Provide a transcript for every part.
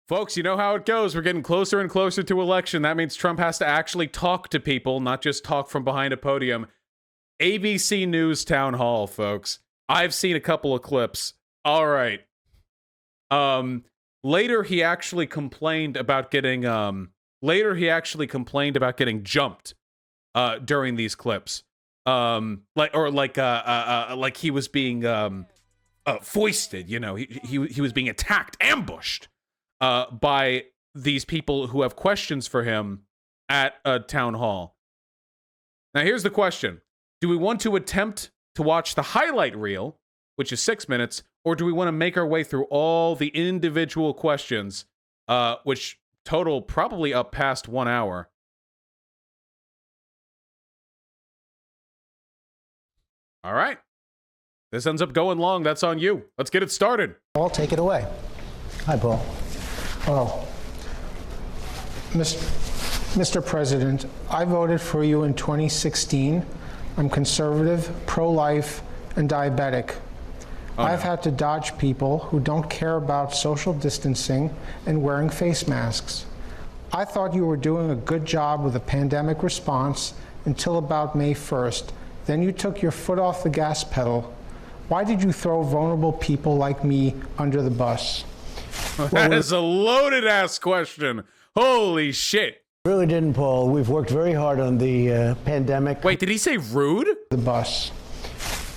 Folks, you know how it goes. We're getting closer and closer to election. That means Trump has to actually talk to people, not just talk from behind a podium. ABC News Town Hall, folks. I've seen a couple of clips. All right. Later he actually complained about getting jumped during these clips. Like he was being foisted, you know. He was being attacked, ambushed by these people who have questions for him at a town hall. Now, here's the question. Do we want to attempt to watch the highlight reel, which is 6 minutes, or do we want to make our way through all the individual questions, which total probably up past 1 hour? All right. This ends up going long. That's on you. Let's get it started. Paul, take it away. Hi, Paul. Oh, Mr. President, I voted for you in 2016. I'm conservative, pro-life, and diabetic. I've had to dodge people who don't care about social distancing and wearing face masks. I thought you were doing a good job with the pandemic response until about May 1st. Then you took your foot off the gas pedal. Why did you throw vulnerable people like me under the bus? That is a loaded-ass question. Holy shit. Really didn't, Paul. We've worked very hard on the pandemic. Wait, did he say rude? The bus.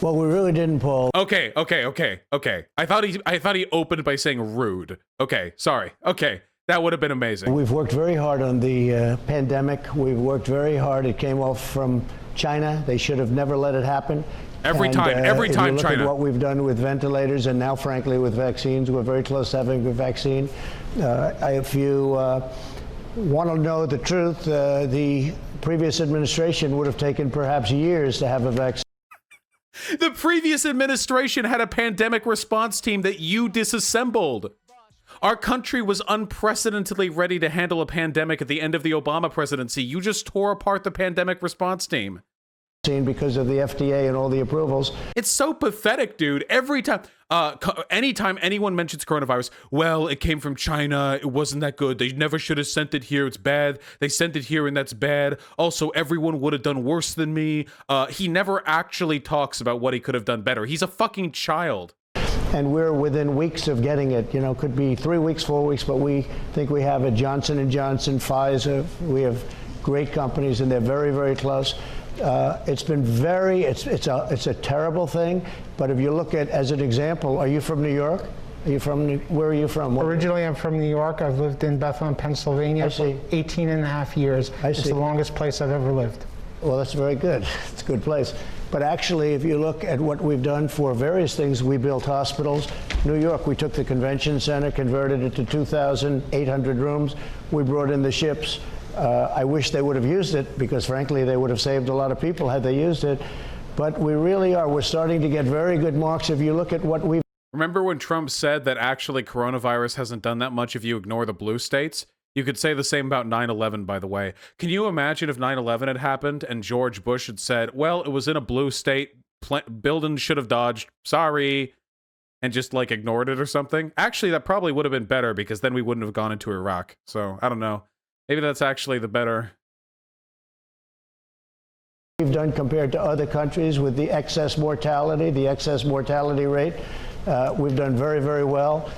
Well, we really didn't, Paul. Okay. I thought he opened by saying rude. Okay, sorry. Okay, that would have been amazing. We've worked very hard on the pandemic. We've worked very hard. It came off from China. They should have never let it happen. Every time if you look China. At what we've done with ventilators and now, frankly, with vaccines, we're very close to having a vaccine. If you want to know the truth, the previous administration would have taken perhaps years to have a vaccine. The previous administration had a pandemic response team that you disassembled. Our country was unprecedentedly ready to handle a pandemic at the end of the Obama presidency. You just tore apart the pandemic response team. Because of the FDA and all the approvals. It's so pathetic, dude. Every time, anytime anyone mentions coronavirus, well, it came from China. It wasn't that good. They never should have sent it here. It's bad. They sent it here and that's bad. Also, everyone would have done worse than me. He never actually talks about what he could have done better. He's a fucking child. And we're within weeks of getting it. You know, could be 3 weeks, 4 weeks, but we think we have it. Johnson & Johnson, Pfizer. We have great companies and they're very, very close. It's been it's a terrible thing, but if you look at, as an example, are you from New York? Where are you from? Originally, I'm from New York. I've lived in Bethlehem, Pennsylvania for 18 and a half years. It's the longest place I've ever lived. Well, that's very good. It's a good place. But actually, if you look at what we've done for various things, we built hospitals. New York, we took the convention center, converted it to 2,800 rooms. We brought in the ships. I wish they would have used it because, frankly, they would have saved a lot of people had they used it. But we really are. We're starting to get very good marks. If you look at what we've... Remember when Trump said that actually coronavirus hasn't done that much if you ignore the blue states? You could say the same about 9/11, by the way. Can you imagine if 9/11 had happened and George Bush had said, well, it was in a blue state, building should have dodged, sorry, and just, like, ignored it or something? Actually, that probably would have been better because then we wouldn't have gone into Iraq. So, I don't know. Maybe that's actually the better. We've done compared to other countries with the excess mortality rate. We've done very, very well.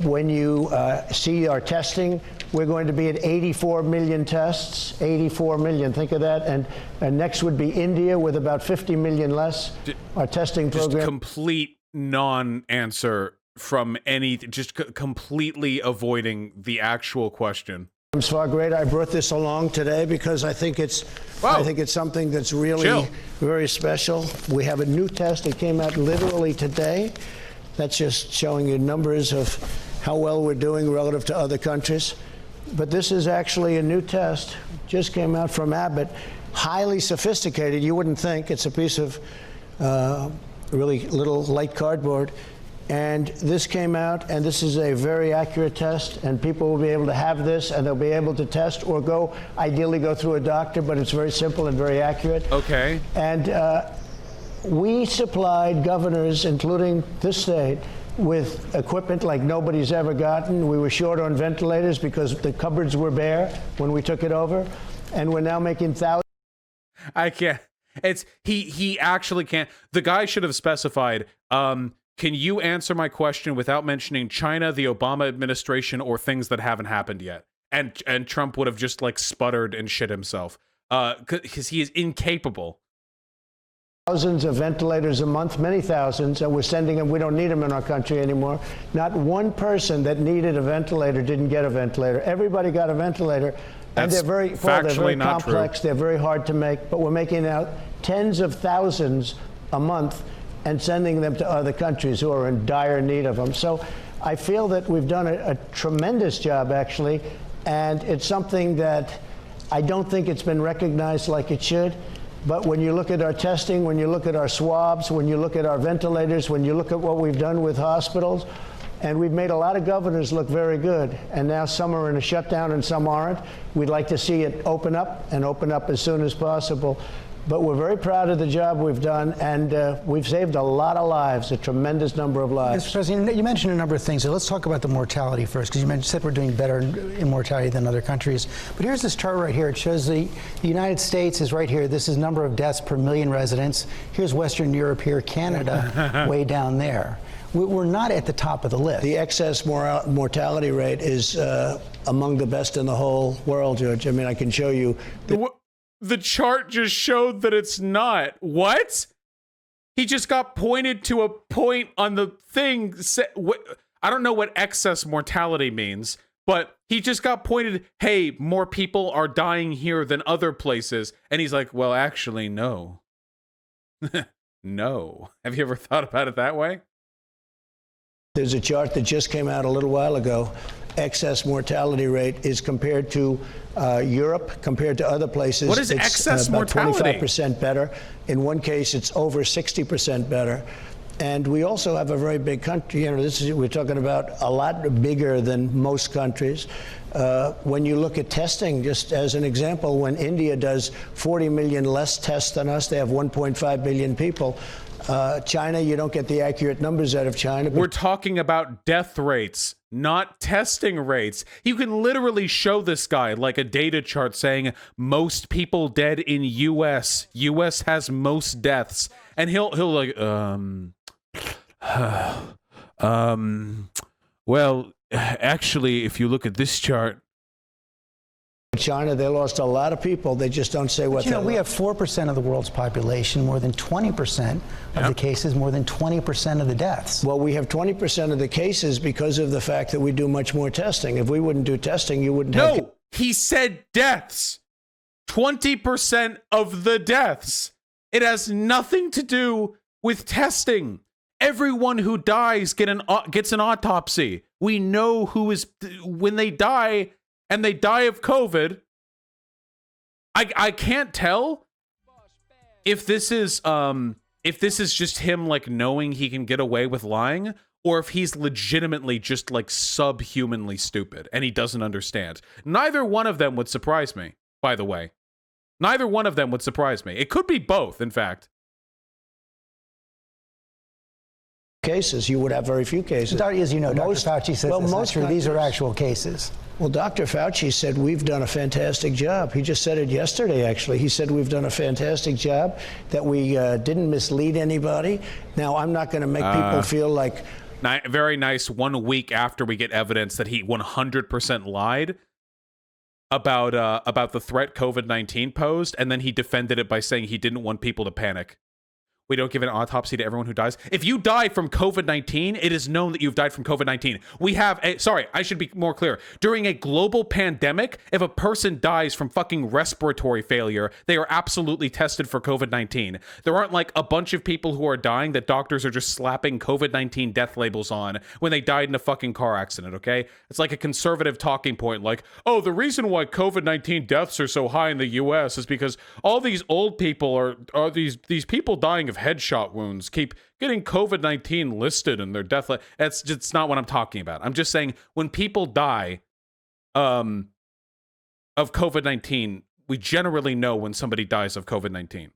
When you see our testing, we're going to be at 84 million tests, 84 million, think of that. And next would be India with about 50 million less. Our testing program. Just complete non-answer from just completely avoiding the actual question. It's far greater. I brought this along today because I think it's something that's really very special. We have a new test that came out literally today. That's just showing you numbers of how well we're doing relative to other countries. But this is actually a new test. Just came out from Abbott. Highly sophisticated. You wouldn't think. It's a piece of really little light cardboard. And this came out, and this is a very accurate test, and people will be able to have this, and they'll be able to test or ideally go through a doctor, but it's very simple and very accurate. Okay. And we supplied governors, including this state, with equipment like nobody's ever gotten. We were short on ventilators because the cupboards were bare when we took it over, and we're now making thousands. I can't. It's he actually can't. The guy should have specified. Can you answer my question without mentioning China, the Obama administration, or things that haven't happened yet? And Trump would have just like sputtered and shit himself. Because he is incapable. Thousands of ventilators a month, many thousands, and we're sending them. We don't need them in our country anymore. Not one person that needed a ventilator didn't get a ventilator. Everybody got a ventilator. And they're very, they're very complex. They're very hard to make, but we're making out tens of thousands a month and sending them to other countries who are in dire need of them. So I feel that we've done a tremendous job, actually, and it's something that I don't think it's been recognized like it should. But when you look at our testing, when you look at our swabs, when you look at our ventilators, when you look at what we've done with hospitals, and we've made a lot of governors look very good. And now some are in a shutdown and some aren't. We'd like to see it open up and open up as soon as possible. But we're very proud of the job we've done, and we've saved a lot of lives, a tremendous number of lives. Mr. President, you mentioned a number of things. So let's talk about the mortality first, because you said we're doing better in mortality than other countries. But here's this chart right here. It shows the United States is right here. This is number of deaths per million residents. Here's Western Europe here, Canada, way down there. We're not at the top of the list. The excess mortality rate is among the best in the whole world, George. I mean, I can show you. The chart just showed that it's not. What? He just got pointed to a point on the thing. I don't know what excess mortality means, but he just got pointed, hey, more people are dying here than other places. And he's like, well, actually, no. No. Have you ever thought about it that way? There's a chart that just came out a little while ago. Excess mortality rate is compared to Europe, compared to other places. What is excess mortality? 25% better. In one case, it's over 60% better. And we also have a very big country. You know, we're talking about a lot bigger than most countries. When you look at testing, just as an example, when India does 40 million less tests than us, they have 1.5 billion people. China, you don't get the accurate numbers out of China. We're talking about death rates, not testing rates. You can literally show this guy like a data chart saying most people dead in US. US has most deaths. And he'll like, well, actually, if you look at this chart, China, they lost a lot of people. They just don't say what they lost. We have 4% of the world's population, more than 20% of the cases, more than 20% of the deaths. Well, we have 20% of the cases because of the fact that we do much more testing. If we wouldn't do testing, you wouldn't have... No, he said deaths. 20% of the deaths. It has nothing to do with testing. Everyone who dies gets an autopsy. We know who is... When they die... and they die of COVID, I can't tell if this is just him like knowing he can get away with lying, or if he's legitimately just like subhumanly stupid and he doesn't understand. Neither one of them would surprise me, by the way. Neither one of them would surprise me. It could be both, in fact. Cases, you would have very few cases. As you know, Dr. Fauci says that's not true. These are actual cases. Well, Dr. Fauci said we've done a fantastic job. He just said it yesterday, actually. He said we've done a fantastic job, that we didn't mislead anybody. Now, I'm not going to make people feel like... Very nice. 1 week after we get evidence that he 100% lied about the threat COVID-19 posed, and then he defended it by saying he didn't want people to panic. We don't give an autopsy to everyone who dies. If you die from COVID-19, it is known that you've died from COVID-19. We have sorry, I should be more clear. During a global pandemic, if a person dies from fucking respiratory failure, they are absolutely tested for COVID-19. There aren't like a bunch of people who are dying that doctors are just slapping COVID-19 death labels on when they died in a fucking car accident, okay? It's like a conservative talking point like, oh, the reason why COVID-19 deaths are so high in the US is because all these old people are these people dying of headshot wounds keep getting COVID-19 listed in their death. It's not what I'm talking about. I'm just saying when people die of COVID-19, we generally know when somebody dies of COVID-19.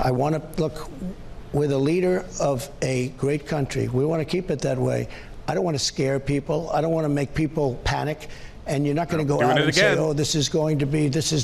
I want to look. We're the leader of a great country. We want to keep it that way. I don't want to scare people. I don't want to make people panic. And you're not going to go out and say, oh, this is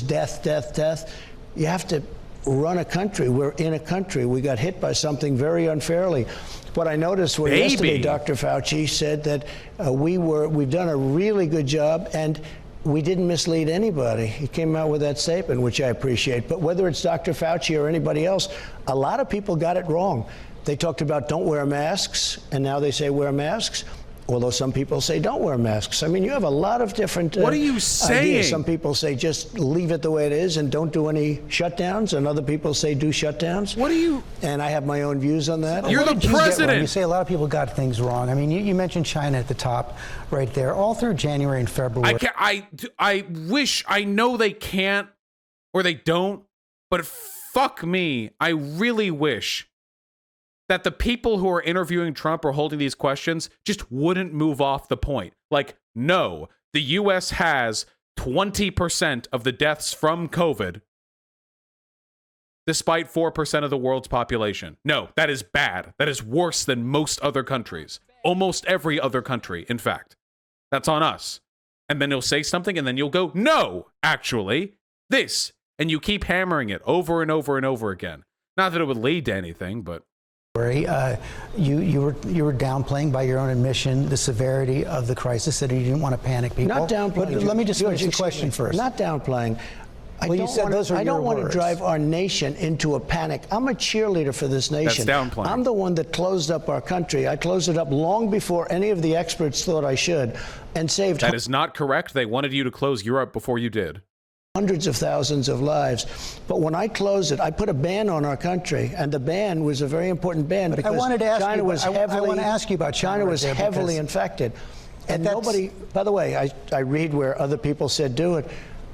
death, death, death. You have to run a country. We're in a country. We got hit by something very unfairly. What I noticed was yesterday, Dr. Fauci said that we've done a really good job and we didn't mislead anybody. He came out with that statement, which I appreciate. But whether it's Dr. Fauci or anybody else, a lot of people got it wrong. They talked about don't wear masks, and now they say wear masks. Although some people say don't wear masks. I mean, you have a lot of different What are you saying? ideas. Some people say just leave it the way it is and don't do any shutdowns, and other people say do shutdowns. What are you? And I have my own views on that. You're the president. You say a lot of people got things wrong. I mean, you mentioned China at the top right there. All through January and February. I wish, I know they can't or they don't, but fuck me. I really wish that the people who are interviewing Trump or holding these questions just wouldn't move off the point. Like, no, the U.S. has 20% of the deaths from COVID, despite 4% of the world's population. No, that is bad. That is worse than most other countries. Almost every other country, in fact. That's on us. And then you'll say something, and then you'll go, no, actually, this. And you keep hammering it over and over and over again. Not that it would lead to anything, but... You were downplaying by your own admission the severity of the crisis, that you didn't want to panic people. Not downplaying. But let me just finish the question first. Not downplaying. I don't want to drive our nation into a panic. I'm a cheerleader for this nation. That's downplaying. I'm the one that closed up our country. I closed it up long before any of the experts thought I should, and saved. That is not correct. They wanted you to close Europe before you did. Hundreds of thousands of lives. But when I closed it, I put a ban on our country, and the ban was a very important ban because I wanted to ask China was heavily. I want to ask you about China was heavily infected, and nobody. By the way, I read where other people said do it.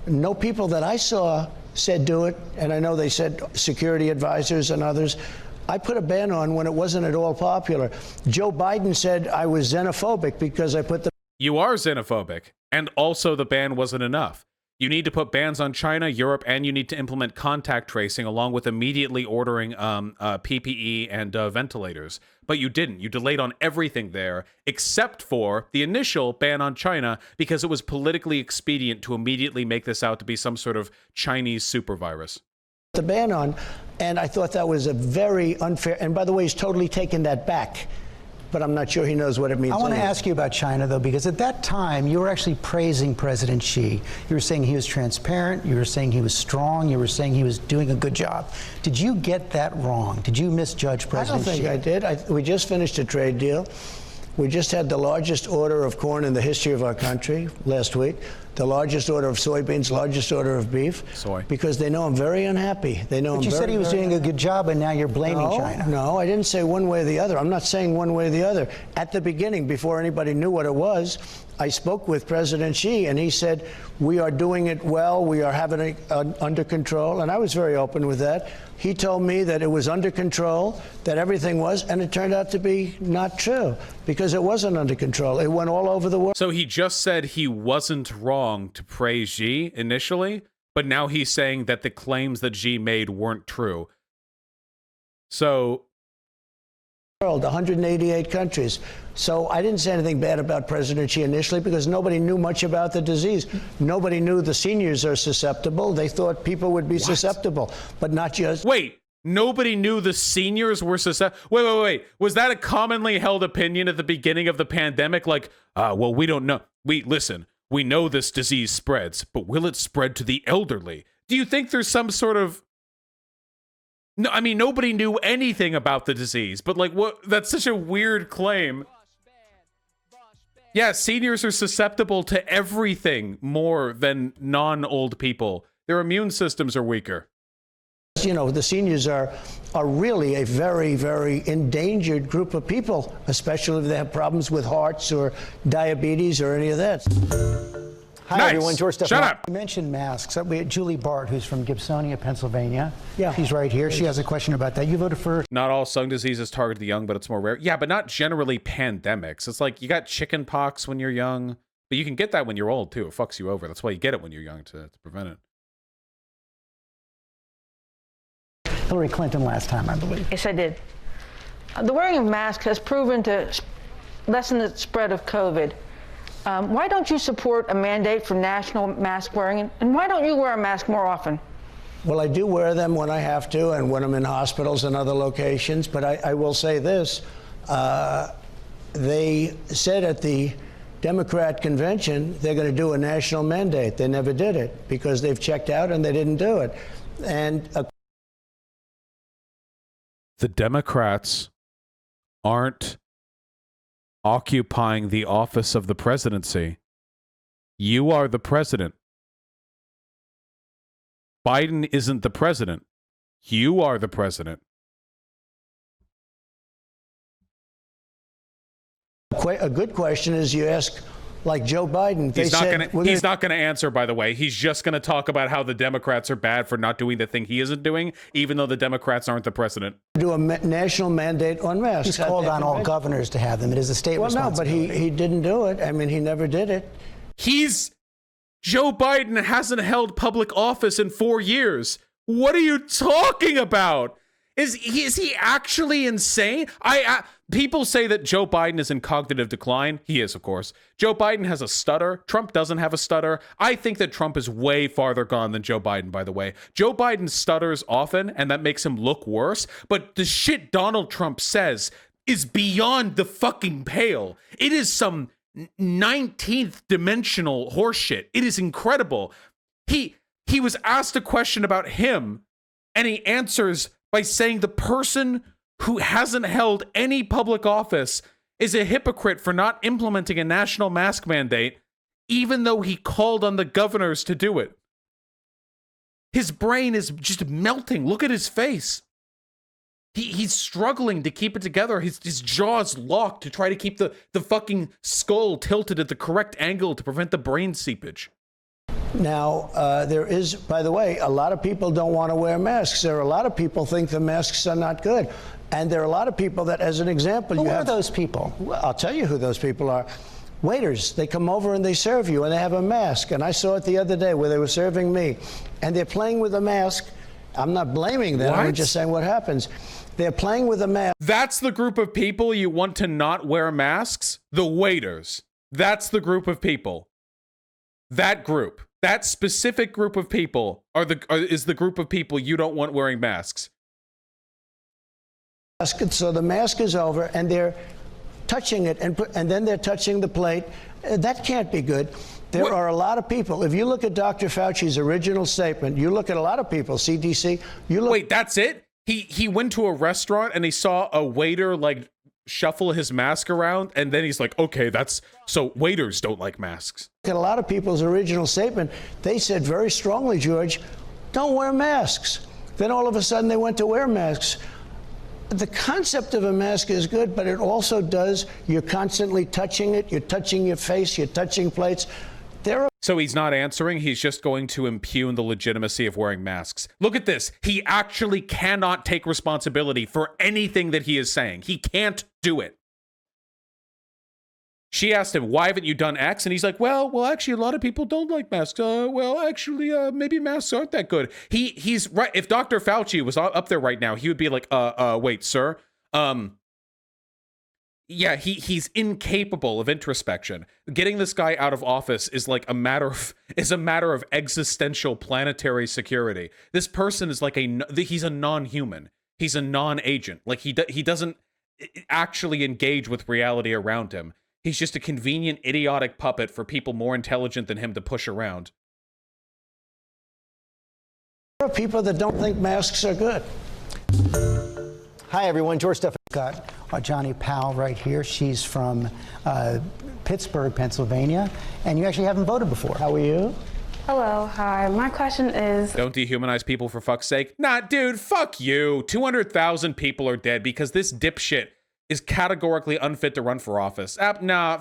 No people that I saw said do it, and I know they said security advisors and others. I put a ban on when it wasn't at all popular. Joe Biden said I was xenophobic because I put the. You are xenophobic, and also the ban wasn't enough. You need to put bans on China, Europe, and you need to implement contact tracing along with immediately ordering PPE and ventilators. But you didn't. You delayed on everything there, except for the initial ban on China, because it was politically expedient to immediately make this out to be some sort of Chinese super virus. The ban on, and I thought that was a very unfair, and by the way, he's totally taken that back. But I'm not sure he knows what it means. I want to ask you about China, though, because at that time, you were actually praising President Xi. You were saying he was transparent. You were saying he was strong. You were saying he was doing a good job. Did you get that wrong? Did you misjudge President Xi? I don't think I did. We just finished a trade deal. We just had the largest order of corn in the history of our country last week, the largest order of soybeans, largest order of beef. Soy. Because they know I'm very unhappy. They know but you said he was doing a good job, and now you're blaming China. No, I didn't say one way or the other. I'm not saying one way or the other. At the beginning, before anybody knew what it was, I spoke with President Xi, and he said, we are doing it well. We are having it under control. And I was very open with that. He told me that it was under control, that everything was, and it turned out to be not true because it wasn't under control. It went all over the world. So he just said he wasn't wrong to praise Xi initially, but now he's saying that the claims that Xi made weren't true. So 188 countries. So I didn't say anything bad about President Xi initially because nobody knew much about the disease. Nobody knew the seniors are susceptible. They thought people would be susceptible, but not just. Wait, nobody knew the seniors were susceptible? Wait. Was that a commonly held opinion at the beginning of the pandemic? Like, well, we don't know. Listen, we know this disease spreads, but will it spread to the elderly? Do you think there's some sort of... No, I mean, nobody knew anything about the disease, but like, what? That's such a weird claim. Yeah, seniors are susceptible to everything more than non-old people. Their immune systems are weaker. You know, the seniors are really a very, very endangered group of people, especially if they have problems with hearts or diabetes or any of that. Hi, nice. everyone. George Stephanopoulos. Shut up. You mentioned masks. We had Julie Bart, who's from Gibsonia, Pennsylvania. Yeah. She's right here. She has a question about that. You voted for... Not all lung diseases target the young, but it's more rare. Yeah, but not generally pandemics. It's like you got chicken pox when you're young, but you can get that when you're old, too. It fucks you over. That's why you get it when you're young, to prevent it. Hillary Clinton last time, I believe. Yes, I did. The wearing of masks has proven to lessen the spread of COVID. Why don't you support a mandate for national mask wearing, and why don't you wear a mask more often? Well, I do wear them when I have to and when I'm in hospitals and other locations, but I will say this. They said at the Democrat convention they're going to do a national mandate. They never did it because they've checked out and they didn't do it. And the Democrats aren't occupying the office of the presidency. You are the president. Biden isn't the president. You are the president. a good question is you ask, like Joe Biden. He's not going to answer, by the way. He's just going to talk about how the Democrats are bad for not doing the thing he isn't doing, even though the Democrats aren't the president. Do a national mandate on masks. He's called on all governors to have them. It is a state responsibility. No, but he didn't do it. I mean, he never did it. Joe Biden hasn't held public office in 4 years. What are you talking about? Is he actually insane? People say that Joe Biden is in cognitive decline. He is, of course. Joe Biden has a stutter. Trump doesn't have a stutter. I think that Trump is way farther gone than Joe Biden, by the way. Joe Biden stutters often, and that makes him look worse. But the shit Donald Trump says is beyond the fucking pale. It is some 19th dimensional horseshit. It is incredible. He was asked a question about him, and he answers by saying the person who hasn't held any public office is a hypocrite for not implementing a national mask mandate, even though he called on the governors to do it. His brain is just melting. Look at his face. He's struggling to keep it together. His jaw's locked to try to keep the fucking skull tilted at the correct angle to prevent the brain seepage. Now, there is, by the way, a lot of people don't want to wear masks. There are a lot of people think the masks are not good. And there are a lot of people that, as an example, Who are those people? Well, I'll tell you who those people are. Waiters, they come over and they serve you and they have a mask. And I saw it the other day where they were serving me. And they're playing with a mask. I'm not blaming them. I'm just saying what happens. They're playing with a mask. That's the group of people you want to not wear masks? The waiters. That's the group of people. That group. That specific group of people is the group of people you don't want wearing masks. So the mask is over, and they're touching it, and then they're touching the plate. That can't be good. There are a lot of people. If you look at Dr. Fauci's original statement, you look at a lot of people, CDC. Wait, that's it? He went to a restaurant and he saw a waiter like shuffle his mask around, and then he's like, okay, so waiters don't like masks. Look at a lot of people's original statement. They said very strongly, George, don't wear masks. Then all of a sudden they went to wear masks. The concept of a mask is good, but it also does, you're constantly touching it, you're touching your face, you're touching plates. So he's not answering, he's just going to impugn the legitimacy of wearing masks. Look at this. He actually cannot take responsibility for anything that he is saying. He can't do it. She asked him, why haven't you done X? And he's like, well, actually, a lot of people don't like masks. Maybe masks aren't that good. He's right. If Dr. Fauci was up there right now, he would be like, wait, sir. Yeah, he's incapable of introspection. Getting this guy out of office is like a matter of existential planetary security. This person is like he's a non-human. He's a non-agent. Like he doesn't actually engage with reality around him. He's just a convenient, idiotic puppet for people more intelligent than him to push around. There are people that don't think masks are good. Hi, everyone. George Stephan. Got Johnny Powell right here. She's from Pittsburgh, Pennsylvania. And you actually haven't voted before. How are you? Hello. Hi. My question is... Don't dehumanize people for fuck's sake. Nah, dude, fuck you. 200,000 people are dead because this dipshit is categorically unfit to run for office. Nah.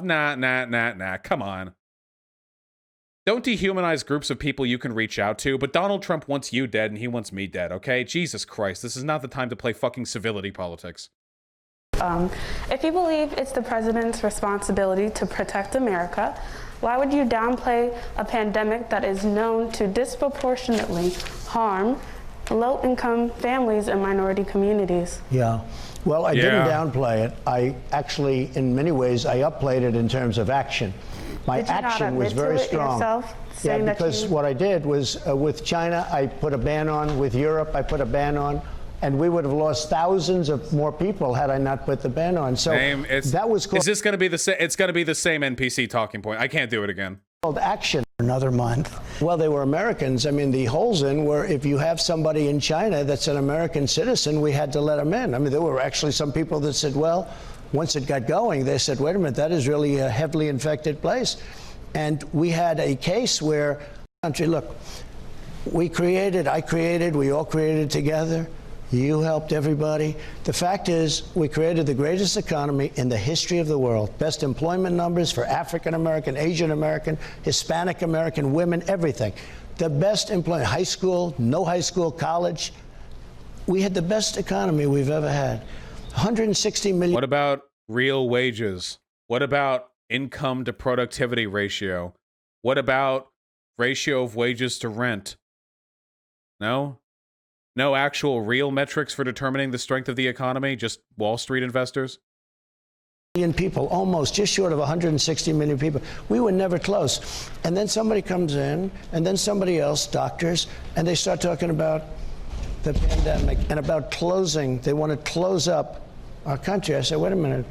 Come on. Don't dehumanize groups of people you can reach out to, but Donald Trump wants you dead and he wants me dead, okay? Jesus Christ, this is not the time to play fucking civility politics. If you believe it's the president's responsibility to protect America, why would you downplay a pandemic that is known to disproportionately harm low-income families and minority communities. Yeah. Well, I didn't downplay it. I actually, in many ways, I upplayed it in terms of action. My Did you not action was admit very to it strong. yourself, Yeah, saying that because you- what I did was with China, I put a ban on. With Europe, I put a ban on. And we would have lost thousands of more people had I not put the ban on. So that was Is this going to be the same? It's going to be the same NPC talking point. I can't do it again. called action. Another month. Well, they were Americans. I mean, the holes in were if you have somebody in China that's an American citizen, we had to let them in. I mean, there were actually some people that said, well, once it got going, they said, wait a minute, that is really a heavily infected place. And we had a case where, country, look, I created, we all created together. You helped everybody. The fact is, we created the greatest economy in the history of the world. Best employment numbers for African American, Asian American, Hispanic American women, everything. The best employment, high school, no high school, college. We had the best economy we've ever had. 160 million. What about real wages? What about income to productivity ratio? What about ratio of wages to rent? No? No actual real metrics for determining the strength of the economy, just Wall Street investors? People, almost just short of 160 million people. We were never close. And then somebody comes in, and then somebody else, doctors, and they start talking about the pandemic and about closing. They want to close up our country. I said, wait a minute.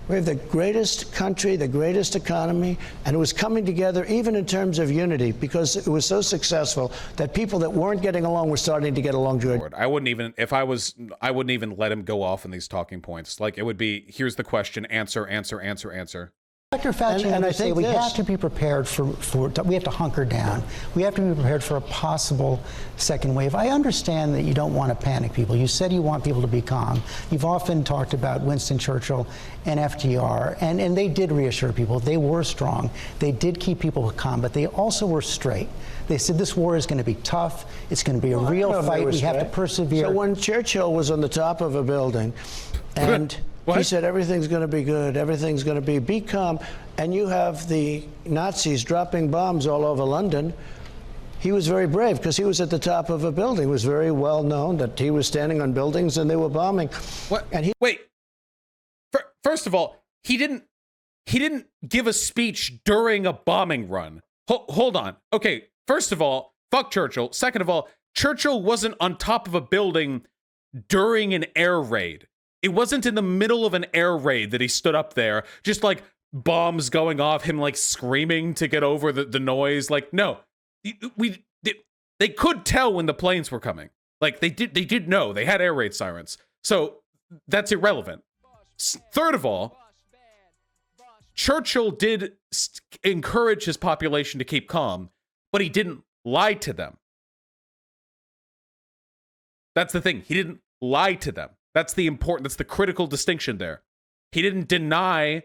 We have the greatest country, the greatest economy, and it was coming together even in terms of unity because it was so successful that people that weren't getting along were starting to get along good. I wouldn't even, I wouldn't even let him go off on these talking points. Like, it would be, here's the question, answer, answer, answer, answer. Dr. Fauci and I say we have to be prepared for we have to hunker down. We have to be prepared for a possible second wave. I understand that you don't want to panic people. You said you want people to be calm. You've often talked about Winston Churchill and FDR, and they did reassure people. They were strong. They did keep people calm, but they also were straight. They said this war is going to be tough. It's going to be a real fight. We have to persevere. So when Churchill was on the top of a building and he said, everything's going to be good, everything's going to be calm, and you have the Nazis dropping bombs all over London, he was very brave because he was at the top of a building. It was very well known that he was standing on buildings and they were bombing. What? And wait. First of all, he didn't give a speech during a bombing run. Hold on. Okay, first of all, fuck Churchill. Second of all, Churchill wasn't on top of a building during an air raid. It wasn't in the middle of an air raid that he stood up there, just like bombs going off, him like screaming to get over the noise. Like, no, they could tell when the planes were coming. Like, they did know. They had air raid sirens. So that's irrelevant. Third of all, Churchill did encourage his population to keep calm, but he didn't lie to them. That's the thing. He didn't lie to them. That's the critical distinction there. He didn't deny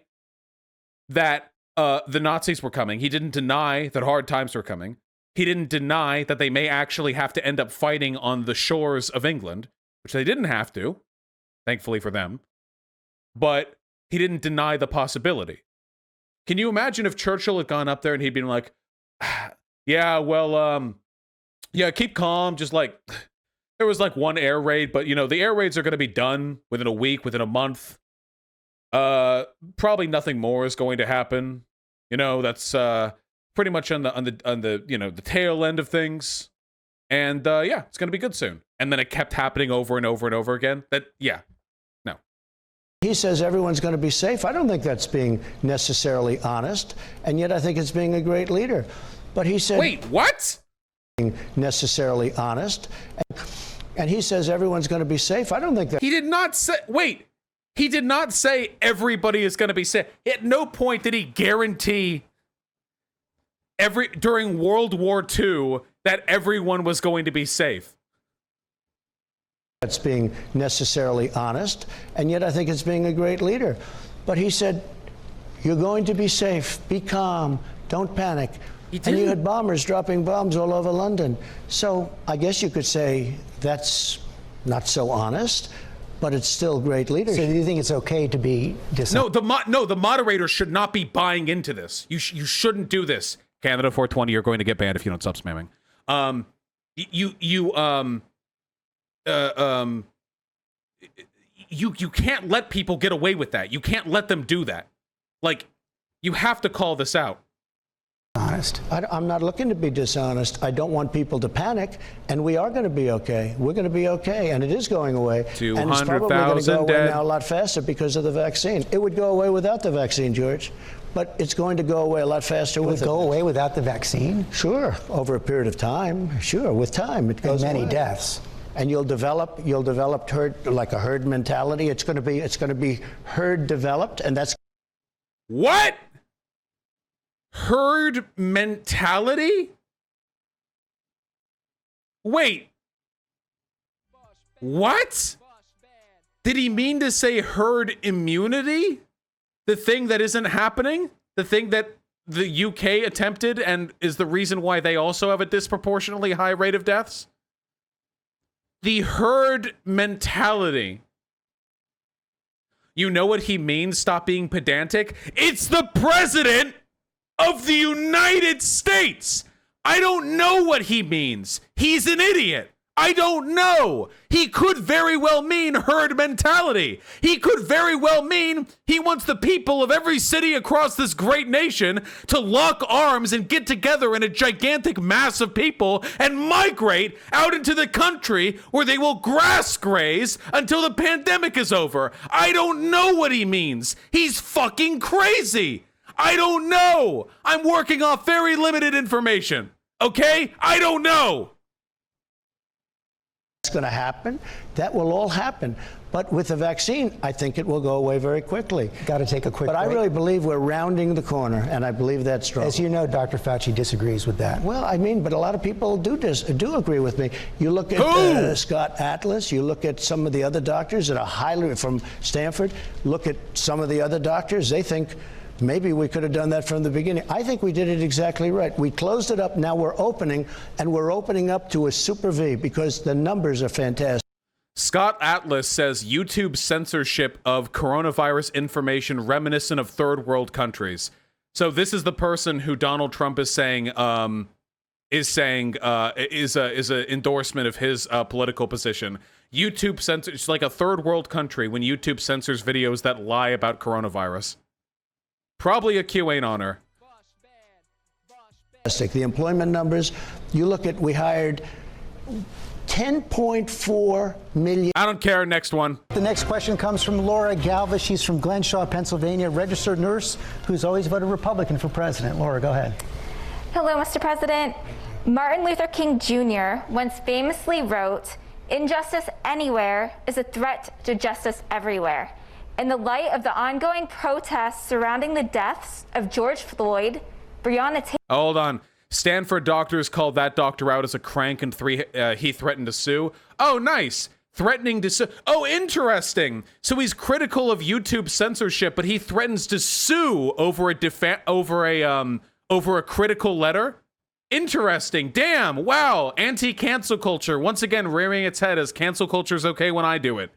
that the Nazis were coming. He didn't deny that hard times were coming. He didn't deny that they may actually have to end up fighting on the shores of England, which they didn't have to, thankfully for them. But he didn't deny the possibility. Can you imagine if Churchill had gone up there and he'd been like, yeah, well, yeah, keep calm, just like... There was like one air raid, but you know, the air raids are going to be done within a week, within a month. Probably nothing more is going to happen. You know, that's pretty much on the you know, the tail end of things. And yeah, it's going to be good soon. And then it kept happening over and over and over again. No. He says everyone's going to be safe. I don't think that's being necessarily honest, and yet I think it's being a great leader. But he said, wait, what? Necessarily honest. And he says everyone's going to be safe. I don't think that. He did not say, wait, he did not say everybody is going to be safe. At no point did he guarantee during World War II that everyone was going to be safe. That's being necessarily honest. And yet I think it's being a great leader. But he said, you're going to be safe. Be calm. Don't panic. And you had bombers dropping bombs all over London. So I guess you could say that's not so honest, but it's still great leadership. So do you think it's okay to be dishonest? No, the moderator should not be buying into this. You shouldn't do this. Canada 420, you're going to get banned if you don't stop spamming. you can't let people get away with that. You can't let them do that. Like, you have to call this out. Honest. I'm not looking to be dishonest. I don't want people to panic, and we are going to be okay. We're going to be okay, and it is going away. And it's probably going to go away dead. now a lot faster because of the vaccine. It would go away without the vaccine, George, but it's going to go away a lot faster with it. Would go away without the vaccine? Sure, over a period of time. Sure, with time it goes and many away. deaths. And you'll develop herd, like a herd mentality. It's going to be herd developed, and that's what? Herd mentality? Wait. What? Did he mean to say herd immunity? The thing that isn't happening? The thing that the UK attempted and is the reason why they also have a disproportionately high rate of deaths? The herd mentality. You know what he means? Stop being pedantic. It's the president of the United States. I don't know what he means. He's an idiot. I don't know. He could very well mean herd mentality. He could very well mean he wants the people of every city across this great nation to lock arms and get together in a gigantic mass of people and migrate out into the country where they will grass graze until the pandemic is over. I don't know what he means. He's fucking crazy. I don't know. I'm working off very limited information. Okay? I don't know. It's going to happen. That will all happen. But with the vaccine, I think it will go away very quickly. Got to take a quick break. But I really believe we're rounding the corner, and I believe that's strong. As you know, Dr. Fauci disagrees with that. Well, I mean, but a lot of people do agree with me. You look at Scott Atlas, you look at some of the other doctors that are highly from Stanford, look at some of the other doctors, they think maybe we could have done that from the beginning. I think we did it exactly right. We closed it up. Now we're opening, and we're opening up to a super V because the numbers are fantastic. Scott Atlas says YouTube censorship of coronavirus information reminiscent of third world countries. So this is the person who Donald Trump is saying is an endorsement of his political position. YouTube censors, it's like a third world country when YouTube censors videos that lie about coronavirus. Probably a QAnon-er. The employment numbers, you look at, we hired 10.4 million. I don't care. Next one. The next question comes from Laura Galva. She's from Glenshaw, Pennsylvania, registered nurse who's always voted Republican for president. Laura, go ahead. Hello, Mr. President. Martin Luther King Jr. once famously wrote, "Injustice anywhere is a threat to justice everywhere." In the light of the ongoing protests surrounding the deaths of George Floyd, Breonna Taylor... Hold on. Stanford doctors called that doctor out as a crank and he threatened to sue. Oh, nice. Threatening to sue. Oh, interesting. So he's critical of YouTube censorship, but he threatens to sue over a critical letter. Interesting. Damn. Wow. Anti-cancel culture once again rearing its head as cancel culture is okay when I do it.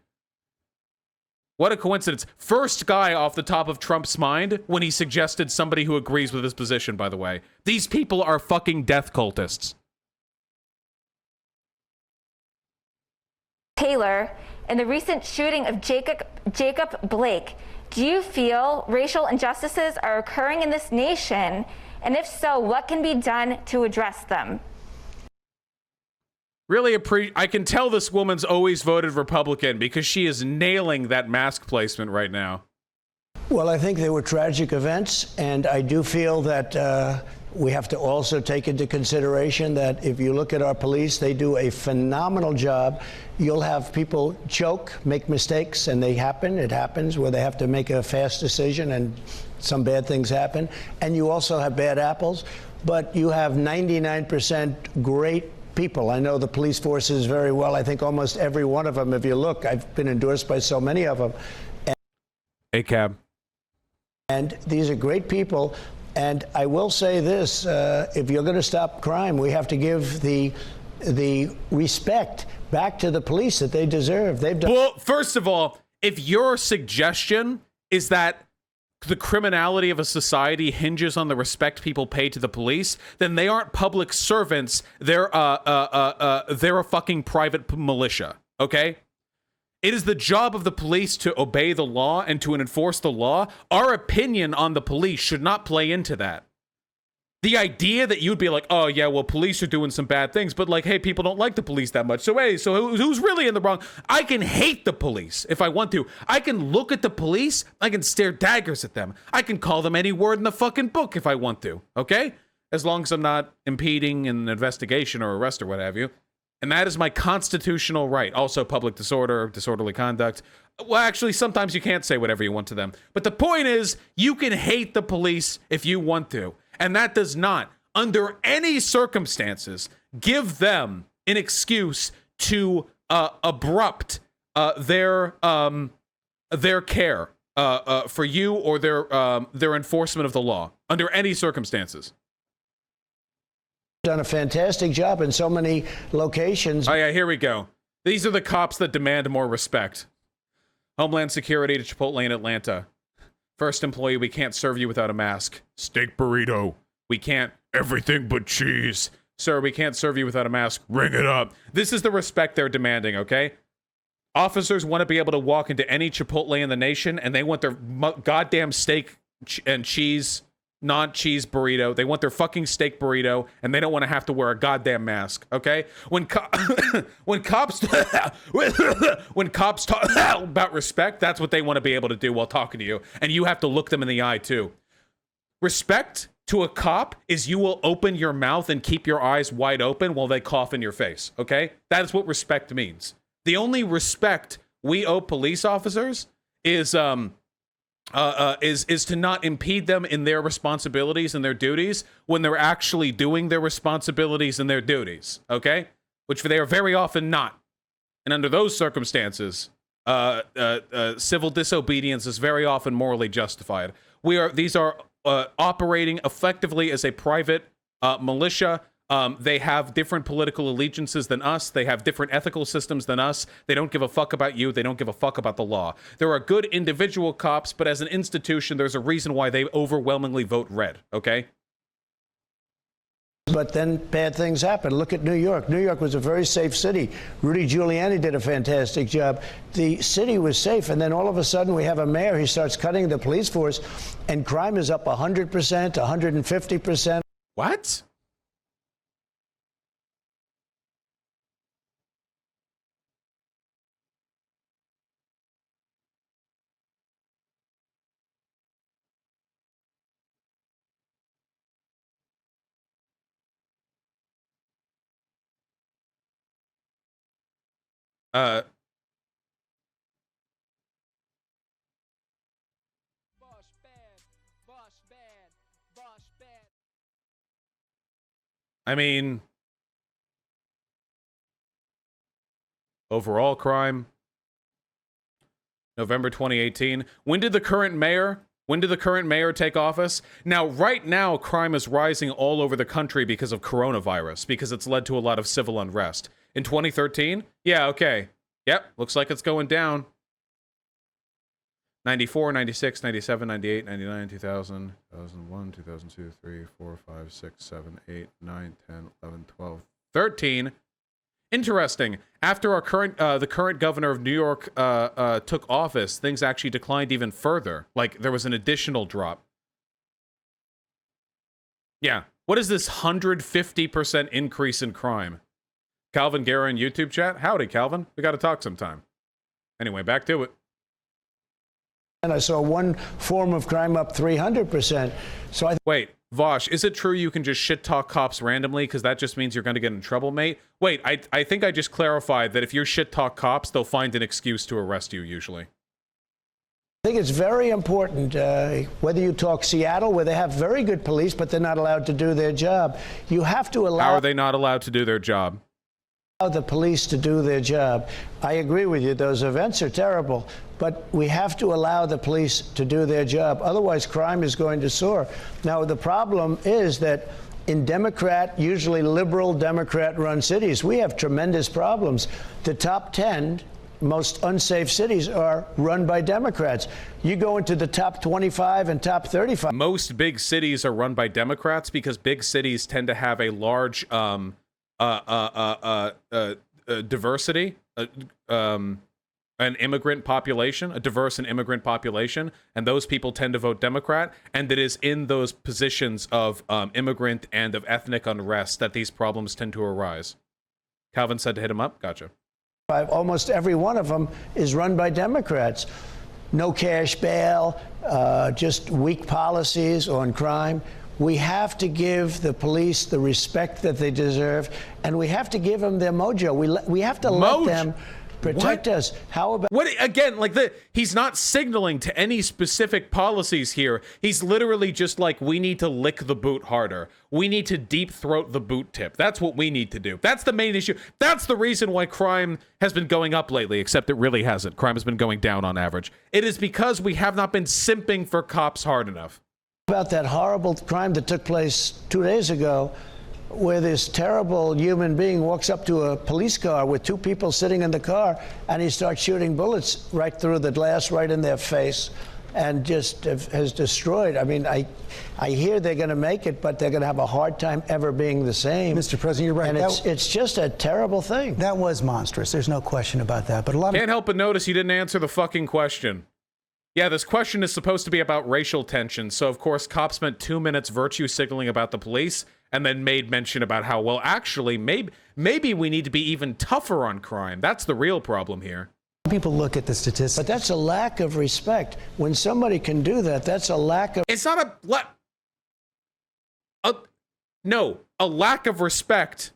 What a coincidence. First guy off the top of Trump's mind when he suggested somebody who agrees with his position, by the way. These people are fucking death cultists. Taylor, in the recent shooting of Jacob Blake, do you feel racial injustices are occurring in this nation? And if so, what can be done to address them? Really I can tell this woman's always voted Republican because she is nailing that mask placement right now. Well, I think they were tragic events, and I do feel that we have to also take into consideration that if you look at our police, they do a phenomenal job. You'll have people choke, make mistakes, and they happen. It happens where they have to make a fast decision, and some bad things happen. And you also have bad apples, but you have 99% great people. I know the police forces very well. I think almost every one of them, if you look, I've been endorsed by so many of them. ACAB. And these are great people. And I will say this, if you're going to stop crime, we have to give the respect back to the police that they deserve. They've done. Well, first of all, if your suggestion is that the criminality of a society hinges on the respect people pay to the police, then they aren't public servants. They're a fucking private militia. okay? It is the job of the police to obey the law and to enforce the law. Our opinion on the police should not play into that. The idea that you'd be like, oh, yeah, well, police are doing some bad things, but like, hey, people don't like the police that much. So, hey, so who's really in the wrong? I can hate the police if I want to. I can look at the police. I can stare daggers at them. I can call them any word in the fucking book if I want to, okay? As long as I'm not impeding an investigation or arrest or what have you. And that is my constitutional right. Also, public disorder, disorderly conduct. Well, actually, sometimes you can't say whatever you want to them. But the point is, you can hate the police if you want to. And that does not, under any circumstances, give them an excuse to abrupt their care for you or their enforcement of the law under any circumstances. Done a fantastic job in so many locations. Oh yeah, here we go. These are the cops that demand more respect. Homeland Security to Chipotle in Atlanta. First employee, we can't serve you without a mask. Steak burrito. We can't. Everything but cheese. Sir, we can't serve you without a mask. Ring it up. This is the respect they're demanding, okay? Officers want to be able to walk into any Chipotle in the nation, and they want their goddamn steak and cheese, non-cheese burrito. They want their fucking steak burrito, and they don't want to have to wear a goddamn mask, okay? When cops talk about respect, that's what they want to be able to do while talking to you, and you have to look them in the eye too. Respect to a cop is you will open your mouth and keep your eyes wide open while they cough in your face, okay? That is what respect means. The only respect we owe police officers is to not impede them in their responsibilities and their duties when they're actually doing their responsibilities and their duties, okay? Which they are very often not. And under those circumstances, civil disobedience is very often morally justified. These are operating effectively as a private militia. They have different political allegiances than us. They have different ethical systems than us. They don't give a fuck about you. They don't give a fuck about the law. There are good individual cops, but as an institution, there's a reason why they overwhelmingly vote red, okay? But then bad things happen. Look at New York. New York was a very safe city. Rudy Giuliani did a fantastic job. The city was safe, and then all of a sudden we have a mayor. He starts cutting the police force, and crime is up 100%, 150%. What? I mean, overall crime, November 2018. When did the current mayor take office? Now, right now, crime is rising all over the country because of coronavirus, because it's led to a lot of civil unrest. In 2013? Yeah, okay. Yep, looks like it's going down. 94, 96, 97, 98, 99, 2000, 2001, 2002, 3, 4, 5, 6, 7, 8, 9, 10, 11, 12, 13. Interesting. After the current governor of New York took office, things actually declined even further. Like, there was an additional drop. Yeah. What is this 150% increase in crime? Calvin Guerra in YouTube chat? Howdy, Calvin. We got to talk sometime. Anyway, back to it. And I saw one form of crime up 300%. So Wait, Vosh, is it true you can just shit talk cops randomly? Because that just means you're going to get in trouble, mate. Wait, I think I just clarified that if you shit talk cops, they'll find an excuse to arrest you, usually. I think it's very important, whether you talk Seattle, where they have very good police, but they're not allowed to do their job. You have to allow... How are they not allowed to do their job? The police to do their job. I agree with you. Those events are terrible, but we have to allow the police to do their job. Otherwise, crime is going to soar. Now, the problem is that in Democrat, usually liberal Democrat-run cities, we have tremendous problems. The top 10 most unsafe cities are run by Democrats. You go into the top 25 and top 35. Most big cities are run by Democrats because big cities tend to have a large diversity an immigrant population, a diverse and immigrant population, and those people tend to vote Democrat, and it is in those positions of immigrant and of ethnic unrest that these problems tend to arise. Calvin said to hit him up. Gotcha. Almost every one of them is run by Democrats. No cash bail, just weak policies on crime. We have to give the police the respect that they deserve, and we have to give them their mojo. We have to let them protect us. How about what again? Like he's not signaling to any specific policies here. He's literally just like, we need to lick the boot harder. We need to deep throat the boot tip. That's what we need to do. That's the main issue. That's the reason why crime has been going up lately, except it really hasn't. Crime has been going down on average. It is because we have not been simping for cops hard enough. About that horrible crime that took place 2 days ago, where this terrible human being walks up to a police car with two people sitting in the car, and he starts shooting bullets right through the glass, right in their face, and just has destroyed. I mean, I hear they're going to make it, but they're going to have a hard time ever being the same. Mr. President, you're right. And it's just a terrible thing. That was monstrous. There's no question about that. But can't help but notice you didn't answer the fucking question. Yeah, this question is supposed to be about racial tension, so of course cops spent 2 minutes virtue signaling about the police, and then made mention about how, well, actually, maybe we need to be even tougher on crime. That's the real problem here. People look at the statistics. But that's a lack of respect. When somebody can do that, that's a lack of... It's not a lack of respect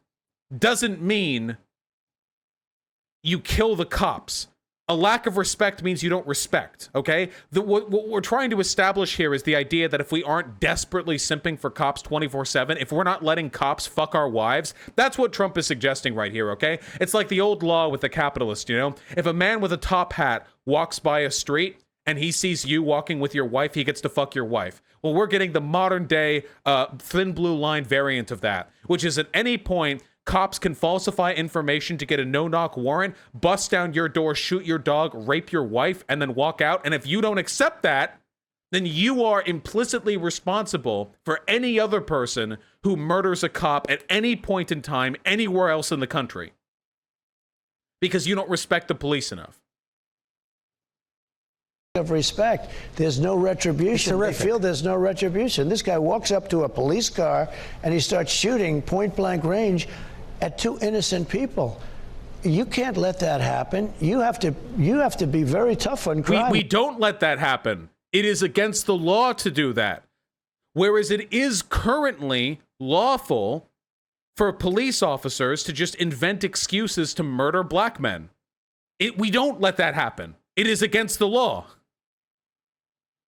doesn't mean you kill the cops. A lack of respect means you don't respect, okay? What we're trying to establish here is the idea that if we aren't desperately simping for cops 24/7, if we're not letting cops fuck our wives, that's what Trump is suggesting right here, okay? It's like the old law with the capitalist, you know? If a man with a top hat walks by a street and he sees you walking with your wife, he gets to fuck your wife. Well, we're getting the modern day thin blue line variant of that, which is at any point, cops can falsify information to get a no-knock warrant, bust down your door, shoot your dog, rape your wife, and then walk out. And if you don't accept that, then you are implicitly responsible for any other person who murders a cop at any point in time, anywhere else in the country. Because you don't respect the police enough. Of respect. There's no retribution. They feel there's no retribution. This guy walks up to a police car and he starts shooting point-blank range at two innocent people. You can't let that happen. You have to be very tough on crime. We don't let that happen. It is against the law to do that. Whereas it is currently lawful for police officers to just invent excuses to murder black men. We don't let that happen. It is against the law.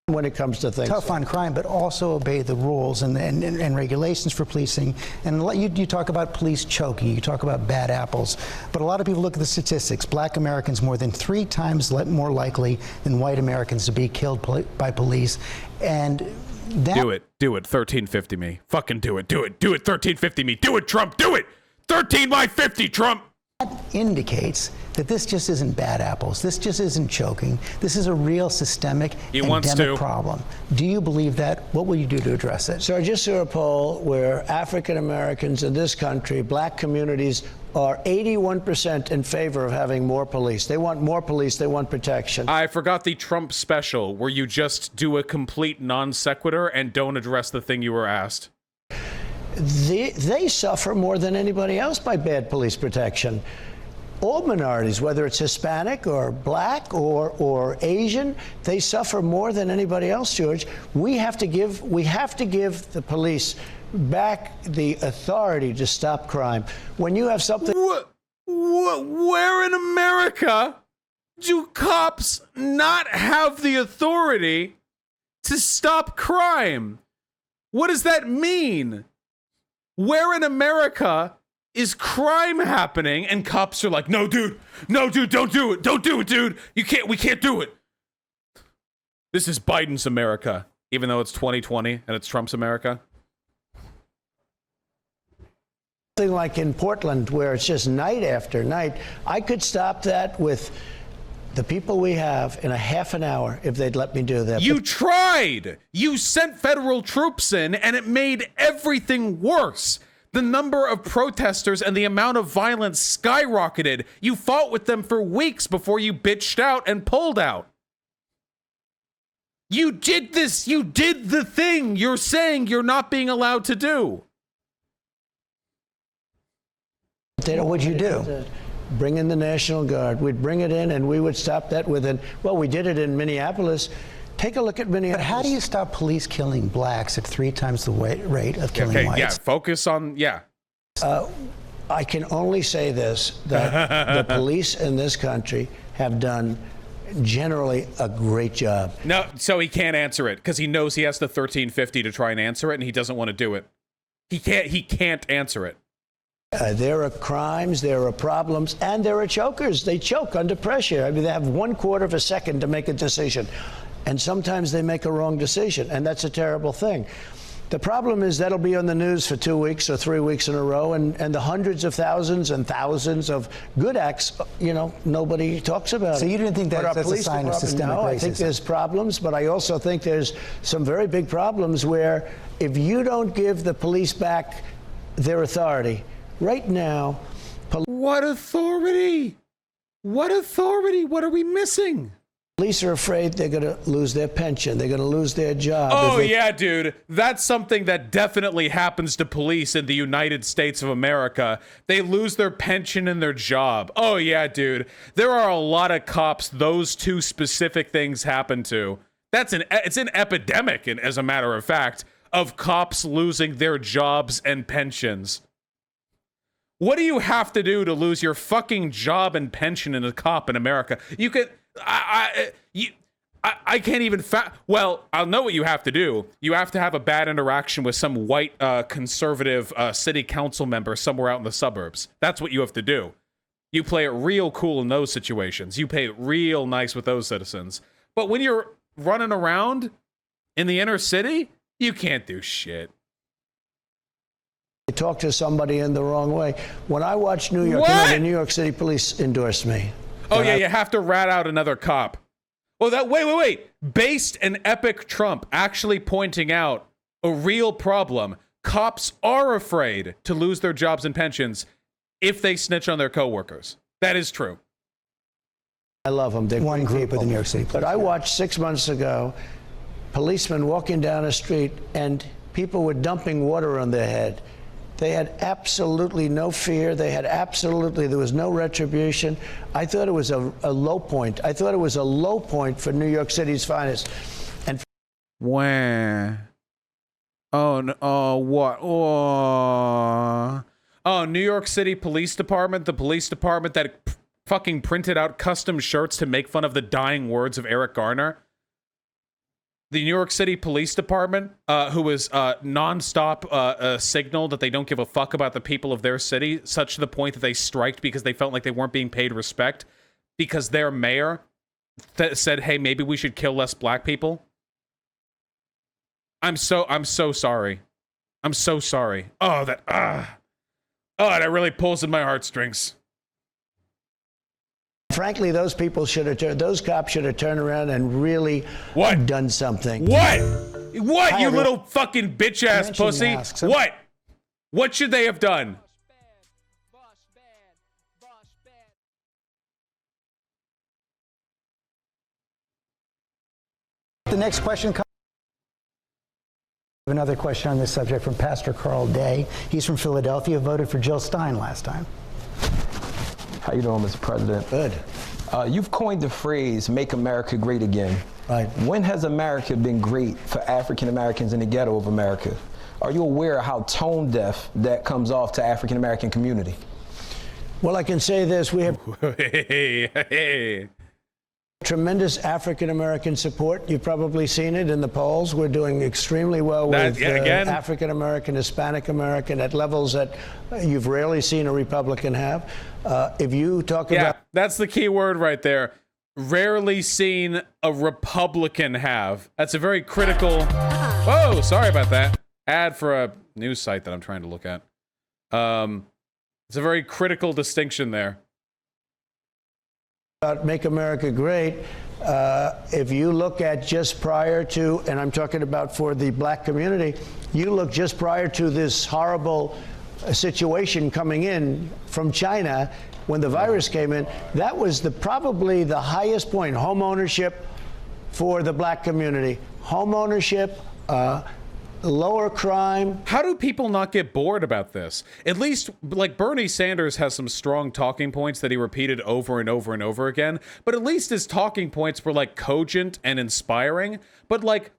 When it comes to things tough on crime, but also obey the rules and regulations for policing. And you talk about police choking, you talk about bad apples, but a lot of people look at the statistics. Black Americans more than 3 times more likely than white Americans to be killed by police. And that do it 1350 me, fucking do it 1350 me, do it Trump, do it 13 by 50 Trump. That indicates that this just isn't bad apples. This just isn't choking. This is a real systemic endemic problem. Do you believe that? What will you do to address it? So I just saw a poll where African Americans in this country, black communities, are 81% in favor of having more police. They want more police. They want protection. I forgot the Trump special where you just do a complete non sequitur and don't address the thing you were asked. They suffer more than anybody else by bad police protection. All minorities, whether it's Hispanic or black or Asian, they suffer more than anybody else, George. We have to give the police back the authority to stop crime. When you have something... Where in America do cops not have the authority to stop crime? What does that mean? Where in America is crime happening and cops are like, no, dude, don't do it, dude. We can't do it. This is Biden's America, even though it's 2020 and it's Trump's America. Something like in Portland where it's just night after night. I could stop that with the people we have in a half an hour if they'd let me do that. You tried. You sent federal troops in and it made everything worse. The number of protesters and the amount of violence skyrocketed. You fought with them for weeks before you bitched out and pulled out. You did this. You did the thing you're saying you're not being allowed to do. What'd you do? Bring in the National Guard. We'd bring it in and we would stop that within, well, we did it in Minneapolis. Take a look at Minneapolis. But how do you stop police killing blacks at 3 times the rate of killing whites? Yeah, focus on, I can only say this, that the police in this country have done generally a great job. No, so he can't answer it because he knows he has the 1350 to try and answer it, and he doesn't want to do it. He can't answer it. There are crimes, there are problems, and there are chokers. They choke under pressure. I mean, they have 1/4 of a second to make a decision. And sometimes they make a wrong decision, and that's a terrible thing. The problem is that'll be on the news for 2 weeks or 3 weeks in a row, and the hundreds of thousands and thousands of good acts, you know, nobody talks about it. So you didn't think that's a sign of systemic racism? No, I think there's problems, but I also think there's some very big problems where if you don't give the police back their authority, right now... What authority? What authority? What are we missing? Police are afraid they're going to lose their pension. They're going to lose their job. Oh, yeah, dude. That's something that definitely happens to police in the United States of America. They lose their pension and their job. Oh, yeah, dude. There are a lot of cops those two specific things happen to. It's an epidemic, as a matter of fact, of cops losing their jobs and pensions. What do you have to do to lose your fucking job and pension as a cop in America? You could... I can't even well, I'll know what you have to do. You have to have a bad interaction with some white conservative city council member somewhere out in the suburbs. That's what you have to do. You play it real cool in those situations. You play it real nice with those citizens. But when you're running around in the inner city, you can't do shit. Talk to somebody in the wrong way. When I watch New York, you know, the New York City Police endorse me. Oh, yeah, you have to rat out another cop. Well, wait. Based an epic Trump actually pointing out a real problem. Cops are afraid to lose their jobs and pensions if they snitch on their coworkers. That is true. I love them. They're one group of the New York City Police. But I watched 6 months ago policemen walking down a street and people were dumping water on their head. They had absolutely no fear. There was no retribution. I thought it was a low point. I thought it was a low point for New York City's finest. And where? Oh, no, what? Oh, New York City Police Department, the police department that fucking printed out custom shirts to make fun of the dying words of Eric Garner. The New York City Police Department, who was nonstop signaled that they don't give a fuck about the people of their city, such to the point that they striked because they felt like they weren't being paid respect, because their mayor said, "Hey, maybe we should kill less black people." I'm so sorry. I'm so sorry. Oh, that really pulls at my heartstrings. frankly, those people should have those cops should have turned around and really done something. What, you little fucking bitch ass pussy? What should they have done? The next question comes. Another question on this subject from Pastor Carl Day. He's from Philadelphia, voted for Jill Stein last time. How you doing, Mr. President? Good. You've coined the phrase, make America great again. Right. When has America been great for African Americans in the ghetto of America? Are you aware of how tone deaf that comes off to African American community? Well, I can say this, we have tremendous African American support. You've probably seen it in the polls. We're doing extremely well with African American, Hispanic American at levels that you've rarely seen a Republican have. If you talk about... that's the key word right there. Rarely seen a Republican have. That's a very critical... Whoa, sorry about that. Ad for a news site that I'm trying to look at. It's a very critical distinction there. About Make America Great, if you look at just prior to, and I'm talking about for the black community, you look just prior to this horrible situation coming in from China when the virus came in, that was probably the highest point. Home ownership for the black community. Home ownership, lower crime. How do people not get bored about this? At least, like, Bernie Sanders has some strong talking points that he repeated over and over and over again, but at least his talking points were, like, cogent and inspiring. But, like,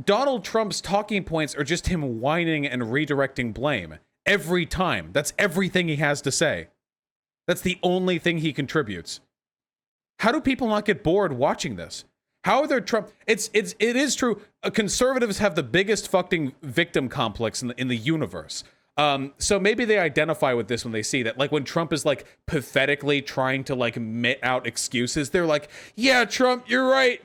Donald Trump's talking points are just him whining and redirecting blame every time. That's everything he has to say. That's the only thing he contributes. How do people not get bored watching this? How are there Trump? It is true. Conservatives have the biggest fucking victim complex in the universe. So maybe they identify with this when they see that. Like when Trump is like pathetically trying to like met out excuses, they're like, "Yeah, Trump, you're right.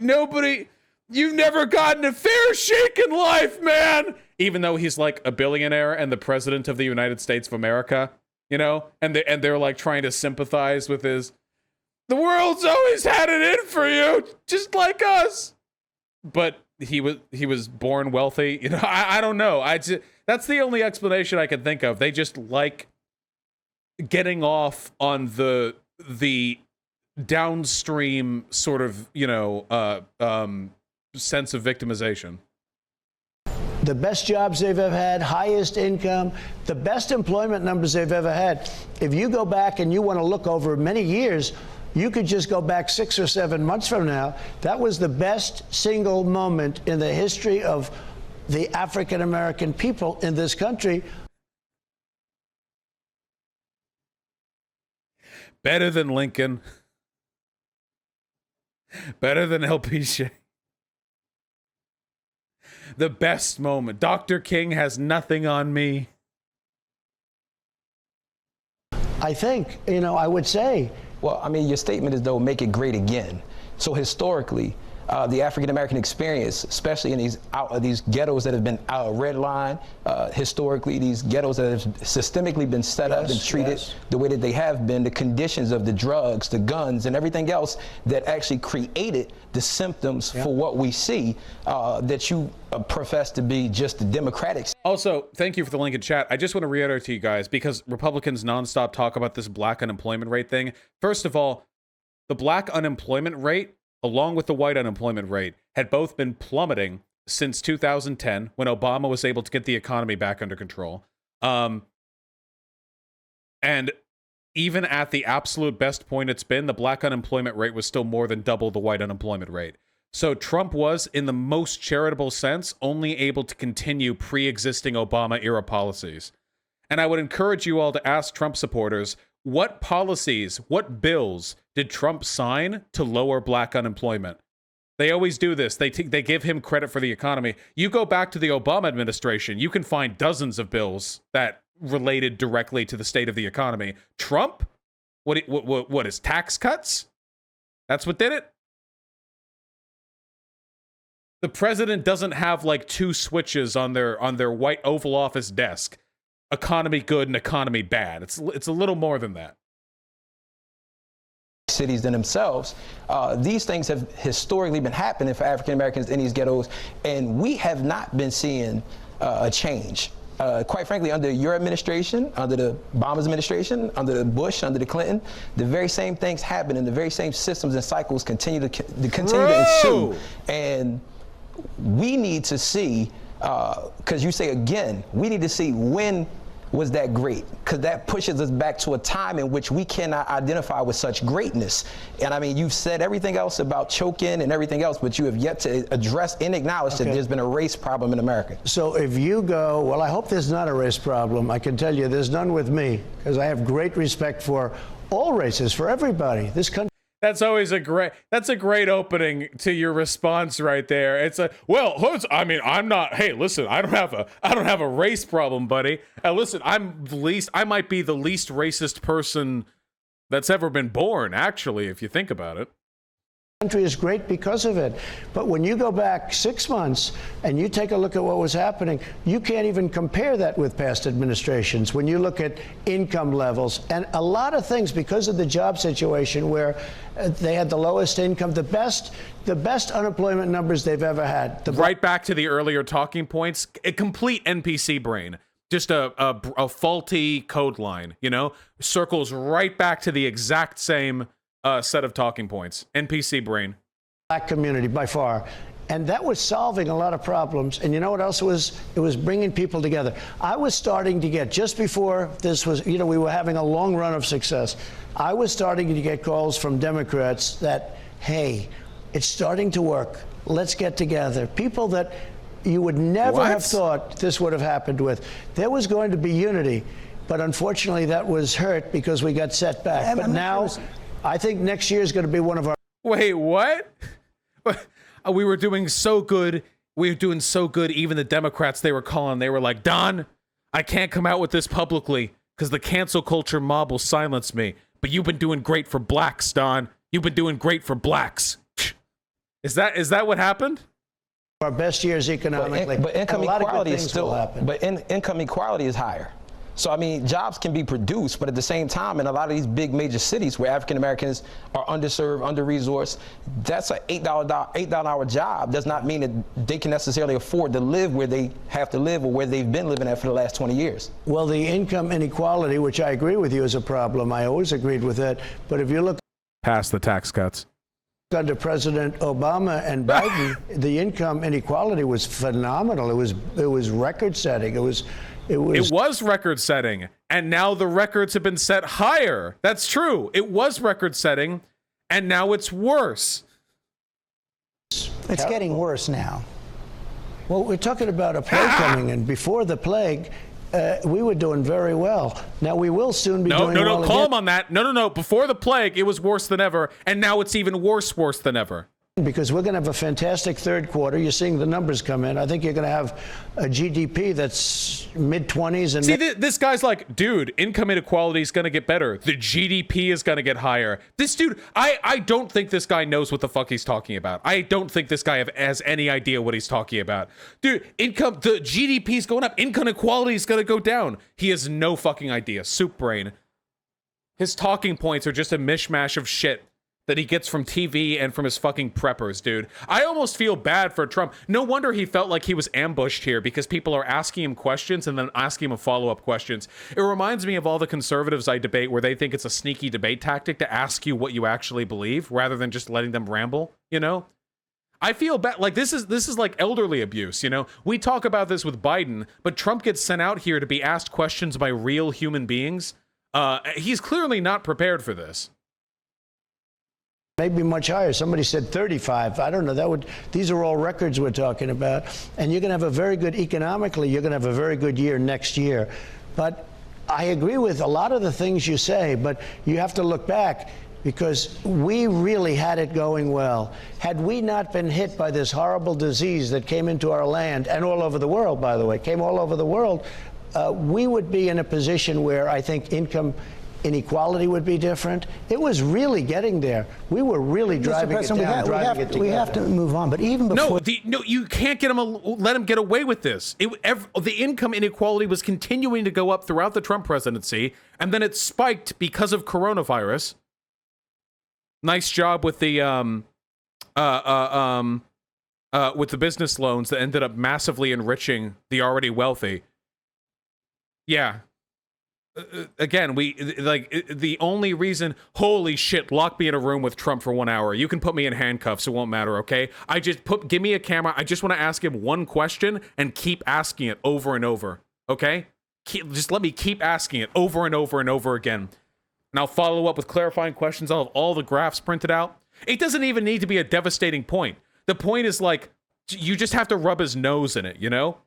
You've never gotten a fair shake in life, man." Even though he's like a billionaire and the president of the United States of America, you know, and they're like trying to sympathize with his. The world's always had it in for you, just like us. But he was born wealthy. You know, I don't know. That's the only explanation I can think of. They just like getting off on the downstream sort of, you know, sense of victimization. The best jobs they've ever had, highest income, the best employment numbers they've ever had. If you go back and you want to look over many years, you could just go back 6 or 7 months from now. That was the best single moment in the history of the African American people in this country. Better than Lincoln. Better than LBJ. The best moment. Dr. King has nothing on me. I think, you know, I would say. Well, I mean, your statement is, though, make it great again. So historically, the African-American experience, especially in these ghettos that have been redlined, historically, these ghettos that have systemically been set up and treated the way that they have been, the conditions of the drugs, the guns, and everything else that actually created the symptoms for what we see, that you profess to be just the Democratic. Also, thank you for the link in chat. I just want to reiterate to you guys, because Republicans nonstop talk about this black unemployment rate thing. First of all, the black unemployment rate, along with the white unemployment rate, had both been plummeting since 2010, when Obama was able to get the economy back under control. And even at the absolute best point it's been, the black unemployment rate was still more than double the white unemployment rate. So Trump was, in the most charitable sense, only able to continue pre-existing Obama-era policies. And I would encourage you all to ask Trump supporters, what policies, what bills did Trump sign to lower black unemployment? They always do this. They give him credit for the economy. You go back to the Obama administration, you can find dozens of bills that related directly to the state of the economy. Trump? What is tax cuts? That's what did it? The president doesn't have like two switches on their white Oval Office desk. Economy good and economy bad. It's a little more than that. Cities than themselves. These things have historically been happening for African Americans in these ghettos, and we have not been seeing a change. Quite frankly, under your administration, under the Obama's administration, under the Bush, under the Clinton, the very same things happen, and the very same systems and cycles continue to ensue. And we need to see, because you say again, we need to see when was that great, because that pushes us back to a time in which we cannot identify with such greatness. And I mean, you've said everything else about choking and everything else, but you have yet to address and acknowledge that there's been a race problem in America. So if you go, well, I hope there's not a race problem. I can tell you there's none with me, because I have great respect for all races, for everybody. This country. That's always a great opening to your response right there. It's a, well, I mean, I'm not, hey, listen, I don't have a race problem, buddy. Listen, I might be the least racist person that's ever been born, actually, if you think about it. Country is great because of it. But when you go back 6 months and you take a look at what was happening, you can't even compare that with past administrations. When you look at income levels and a lot of things, because of the job situation where they had the lowest income, the best unemployment numbers they've ever had. Right back to the earlier talking points, a complete NPC brain. Just a faulty code line, you know? Circles right back to the exact same set of talking points. NPC brain. Black community by far. And that was solving a lot of problems. And you know what else it was? It was bringing people together. I was starting to get, just before this was, you know, we were having a long run of success. I was starting to get calls from Democrats that, hey, it's starting to work. Let's get together. People that you would never have thought this would have happened with. There was going to be unity, but unfortunately that was hurt because we got set back. But now, I think next year is going to be one of our... Wait, what? We were doing so good. We were doing so good. Even the Democrats they were calling, they were like, Don, I can't come out with this publicly because the cancel culture mob will silence me. But you've been doing great for blacks, Don. You've been doing great for blacks. Is that what happened? Our best years economically. But income equality is still, but income equality is higher. So, I mean, jobs can be produced, but at the same time, in a lot of these big major cities where African Americans are underserved, under-resourced, that's an $8 hour job. Does not mean that they can necessarily afford to live where they have to live or where they've been living at for the last 20 years. Well, the income inequality, which I agree with you, is a problem. I always agreed with that. But if you look past the tax cuts under President Obama and Biden, the income inequality was phenomenal. It was record-setting. It was record-setting, and now the records have been set higher. That's true. It was record-setting, and now it's worse. It's getting worse now. Well, we're talking about a plague coming in. Before the plague, we were doing very well. Now we will soon be doing well. No, calm on that. No. Before the plague, it was worse than ever, and now it's even worse than ever. Because we're going to have a fantastic third quarter. You're seeing the numbers come in. I think you're going to have a GDP that's mid-20s. And see, this guy's like, dude, income inequality is going to get better. The GDP is going to get higher. This dude, I don't think this guy knows what the fuck he's talking about. I don't think this guy has any idea what he's talking about. Dude, the GDP is going up. Income inequality is going to go down. He has no fucking idea. Soup brain. His talking points are just a mishmash of shit that he gets from TV and from his fucking preppers, dude. I almost feel bad for Trump. No wonder he felt like he was ambushed here because people are asking him questions and then asking him follow-up questions. It reminds me of all the conservatives I debate where they think it's a sneaky debate tactic to ask you what you actually believe rather than just letting them ramble, you know? I feel bad. Like, this is like elderly abuse, you know? We talk about this with Biden, but Trump gets sent out here to be asked questions by real human beings. He's clearly not prepared for this. Maybe much higher. Somebody said 35. I don't know. These are all records we're talking about. And you're going to have a very good, economically, you're going to have a very good year next year. But I agree with a lot of the things you say, but you have to look back because we really had it going well. Had we not been hit by this horrible disease that came into our land and all over the world, by the way, came all over the world, we would be in a position where I think income inequality would be different. It was really getting there. We were really driving it down, we have to move on. But even before... No, you can't let him get away with this. The income inequality was continuing to go up throughout the Trump presidency, and then it spiked because of coronavirus. Nice job with the business loans that ended up massively enriching the already wealthy. Yeah. Again, the only reason, holy shit, lock me in a room with Trump for 1 hour. You can put me in handcuffs, it won't matter, okay? Give me a camera. I just want to ask him one question and keep asking it over and over, okay? Just let me keep asking it over and over and over again. And I'll follow up with clarifying questions. I'll have all the graphs printed out. It doesn't even need to be a devastating point. The point is like, you just have to rub his nose in it, you know?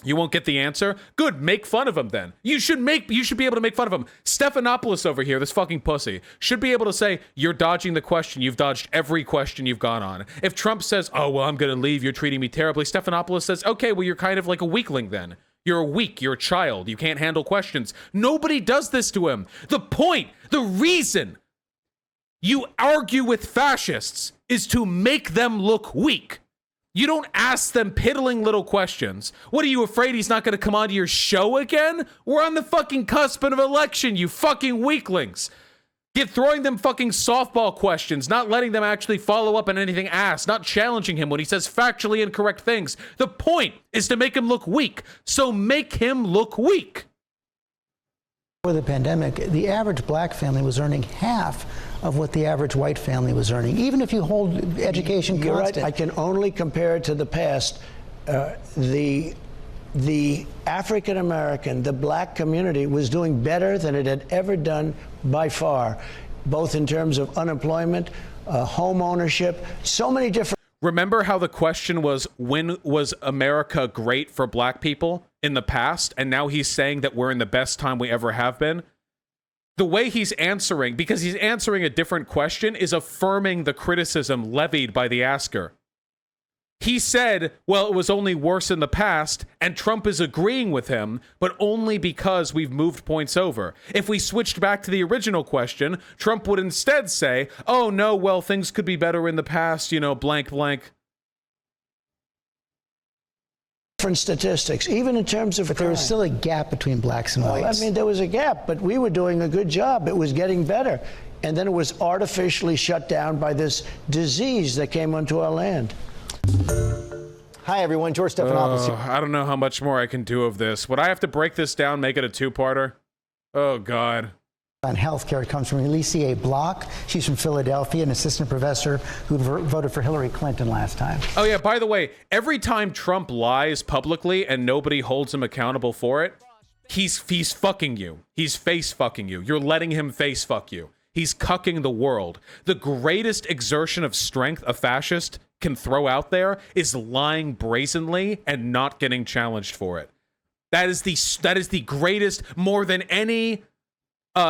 You won't get the answer? Good, make fun of him then. You should be able to make fun of him. Stephanopoulos over here, this fucking pussy, should be able to say, you're dodging the question. You've dodged every question you've gone on. If Trump says, oh, well, I'm going to leave. You're treating me terribly. Stephanopoulos says, okay, well, you're kind of like a weakling then. You're weak. You're a child. You can't handle questions. Nobody does this to him. The point, the reason you argue with fascists is to make them look weak. You don't ask them piddling little questions. What, are you afraid he's not going to come onto your show again? We're on the fucking cusp of an election, you fucking weaklings. Throwing them fucking softball questions, not letting them actually follow up on anything asked, not challenging him when he says factually incorrect things. The point is to make him look weak. So make him look weak. Before the pandemic, the average black family was earning half of what the average white family was earning, even if you hold education You're constant. right. I can only compare it to the past. The African American, the black community was doing better than it had ever done by far, both in terms of unemployment, home ownership, so many different. Remember how the question was, when was America great for black people in the past? And now he's saying that we're in the best time we ever have been. The way he's answering, because he's answering a different question, is affirming the criticism levied by the asker. He said, well, it was only worse in the past, and Trump is agreeing with him, but only because we've moved points over. If we switched back to the original question, Trump would instead say, oh, no, well, things could be better in the past, you know, blank, blank. Different statistics, even in terms of But there was still a gap between blacks and whites. I mean, there was a gap, but we were doing a good job. It was getting better. And then it was artificially shut down by this disease that came onto our land. Hi, everyone. George Stephanopoulos here. I don't know how much more I can do of this. Would I have to break this down, make it a two-parter? Oh, God. On healthcare, it comes from Alicia Block. She's from Philadelphia, an assistant professor who voted for Hillary Clinton last time. Oh, yeah, by the way, every time Trump lies publicly and nobody holds him accountable for it, he's fucking you. He's face fucking you. You're letting him face fuck you. He's cucking the world. The greatest exertion of strength a fascist can throw out there is lying brazenly and not getting challenged for it. That is the greatest, more than any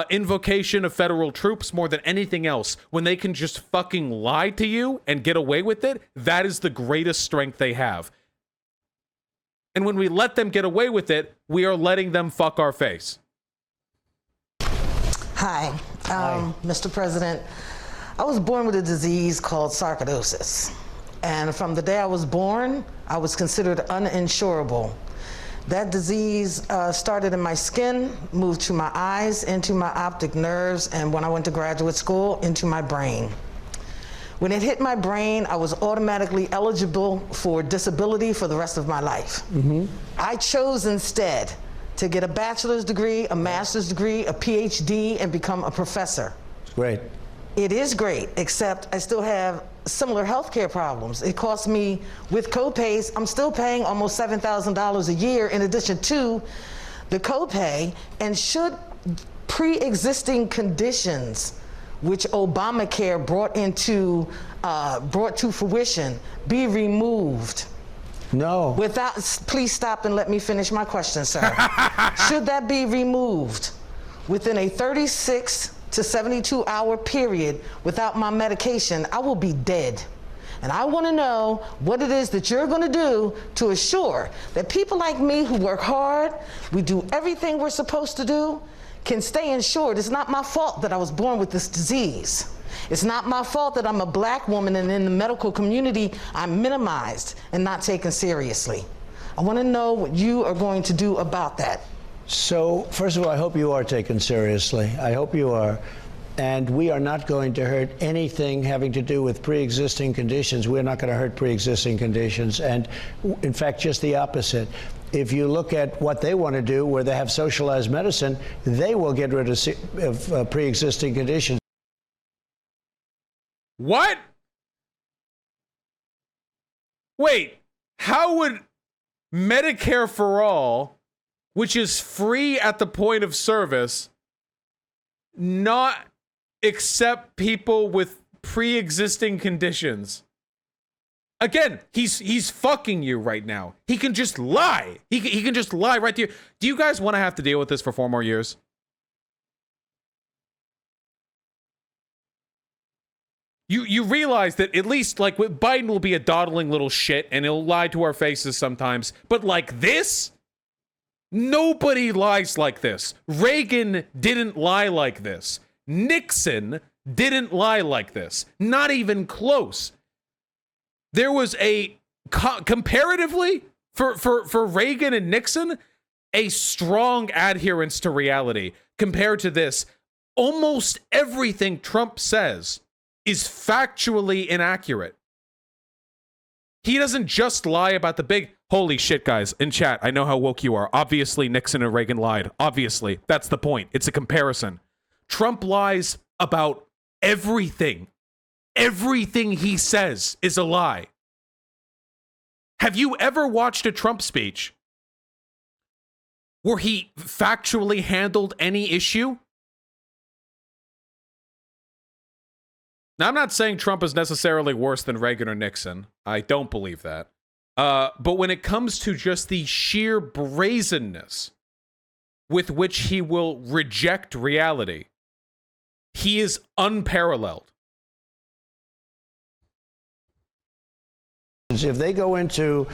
invocation of federal troops, more than anything else. When they can just fucking lie to you and get away with it, that is the greatest strength they have. And when we let them get away with it, we are letting them fuck our face. Hi. Mr. President. I was born with a disease called sarcoidosis. And from the day I was born, I was considered uninsurable. That disease started in my skin, moved to my eyes, into my optic nerves, and when I went to graduate school, into my brain. When it hit my brain, I was automatically eligible for disability for the rest of my life. Mm-hmm. I chose instead to get a bachelor's degree, a master's degree, a PhD, and become a professor. Great. It is great, except I still have similar healthcare problems. It costs me, with copays, I'm still paying almost $7,000 a year in addition to the copay, and should pre-existing conditions, which Obamacare brought to fruition, be removed? No. Please stop and let me finish my question, sir. Should that be removed within a 36 to 72 hour period without my medication, I will be dead. And I want to know what it is that you're going to do to assure that people like me who work hard, we do everything we're supposed to do, can stay insured. It's not my fault that I was born with this disease. It's not my fault that I'm a black woman and in the medical community I'm minimized and not taken seriously. I want to know what you are going to do about that. So, first of all, I hope you are taken seriously. I hope you are. And we are not going to hurt anything having to do with pre-existing conditions. We're not going to hurt pre-existing conditions. And in fact, just the opposite. If you look at what they want to do, where they have socialized medicine, they will get rid of pre-existing conditions. What? Wait, how would Medicare for All, which is free at the point of service, not accept people with pre-existing conditions? Again, he's fucking you right now. He can just lie. He can just lie right to you. Do you guys want to have to deal with this for 4 more years? You realize that at least, like, Biden will be a dawdling little shit and he'll lie to our faces sometimes. But like this? Nobody lies like this. Reagan didn't lie like this. Nixon didn't lie like this. Not even close. There was a, comparatively, for Reagan and Nixon, a strong adherence to reality compared to this. almost everything Trump says is factually inaccurate. He doesn't just lie about the big, holy shit, guys, in chat, I know how woke you are. Obviously, Nixon and Reagan lied. Obviously, that's the point. It's a comparison. Trump lies about everything. Everything he says is a lie. Have you ever watched a Trump speech where he factually handled any issue? Now, I'm not saying Trump is necessarily worse than Reagan or Nixon. I don't believe that. But when it comes to just the sheer brazenness with which he will reject reality, he is unparalleled. If they go into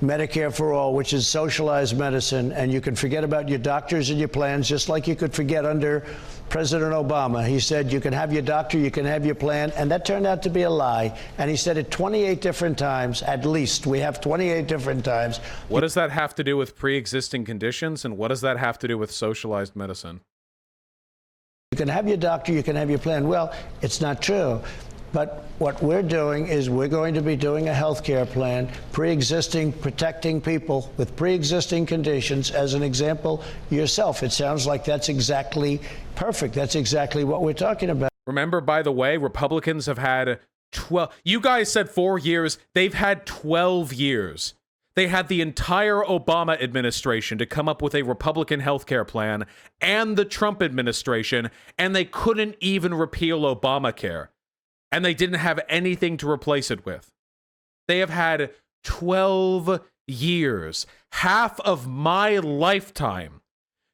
Medicare for All, which is socialized medicine, and you can forget about your doctors and your plans, just like you could forget under President Obama. He said you can have your doctor, you can have your plan, and that turned out to be a lie. And he said it 28 different times, at least. We have 28 different times. What does that have to do with pre-existing conditions, and what does that have to do with socialized medicine? You can have your doctor, you can have your plan. Well, it's not true. But what we're doing is we're going to be doing a health care plan, pre-existing, protecting people with pre-existing conditions. As an example, yourself, it sounds like that's exactly perfect. That's exactly what we're talking about. Remember, by the way, Republicans have had 12. You guys said 4 years. They've had 12 years. They had the entire Obama administration to come up with a Republican health care plan and the Trump administration, and they couldn't even repeal Obamacare. And they didn't have anything to replace it with. They have had 12 years, half of my lifetime,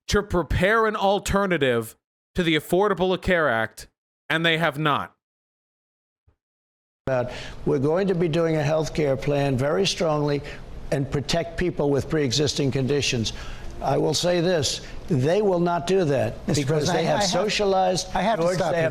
to prepare an alternative to the Affordable Care Act, and they have not. We're going to be doing a health care plan very strongly and protect people with pre-existing conditions. I will say this, they will not do that because they have socialized. I have to stop you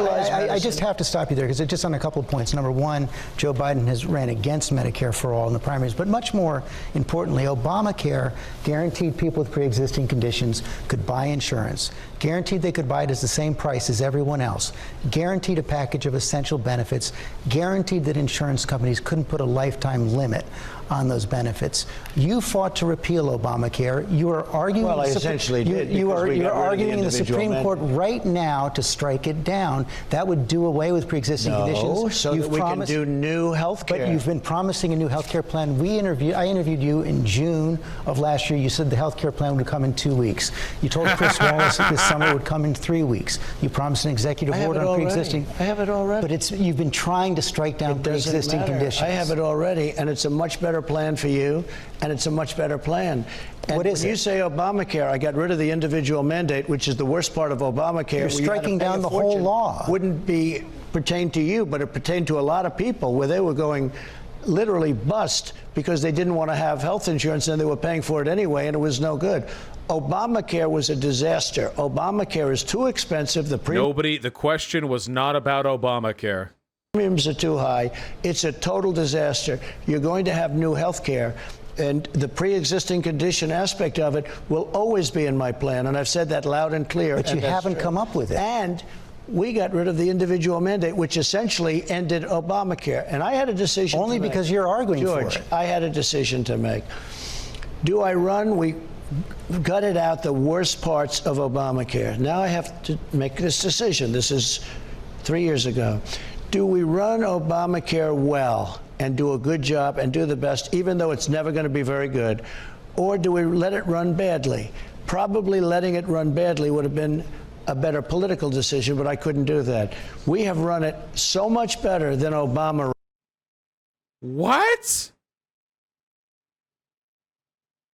there. I just have to stop you there because it's just on a couple of points. Number one, Joe Biden has ran against Medicare for All in the primaries, but much more importantly, Obamacare guaranteed people with pre-existing conditions could buy insurance, guaranteed they could buy it at the same price as everyone else, guaranteed a package of essential benefits, guaranteed that insurance companies couldn't put a lifetime limit on those benefits. You fought to repeal Obamacare. You are arguing. Well, I essentially did. You're arguing in the Supreme Court right now to strike it down. That would do away with pre-existing conditions. So that we can do new health care. But you've been promising a new health care plan. I interviewed you in June of last year. You said the health care plan would come in 2 weeks. You told Chris Wallace that this summer it would come in 3 weeks. You promised an executive order on pre-existing. I have it already. But you've been trying to strike down pre-existing conditions. I have it already, and it's a much better plan for you, and it's a much better plan. And what is when you say Obamacare, I got rid of the individual mandate, which is the worst part of Obamacare. You're striking down the whole law. Wouldn't pertain to you, but it pertained to a lot of people where they were going literally bust because they didn't want to have health insurance and they were paying for it anyway, and it was no good. Obamacare was a disaster. Obamacare is too expensive. The question was not about Obamacare. Premiums are too high. It's a total disaster. You're going to have new health care. And the pre-existing condition aspect of it will always be in my plan. And I've said that loud and clear. But you haven't come up with it. And we got rid of the individual mandate, which essentially ended Obamacare. And I had a decision only to make. Because you're arguing George, for it. I had a decision to make. Do I run? We gutted out the worst parts of Obamacare. Now I have to make this decision. This is 3 years ago. Do we run Obamacare well and do a good job and do the best, even though it's never going to be very good? Or do we let it run badly? Probably letting it run badly would have been a better political decision, but I couldn't do that. We have run it so much better than Obama. What?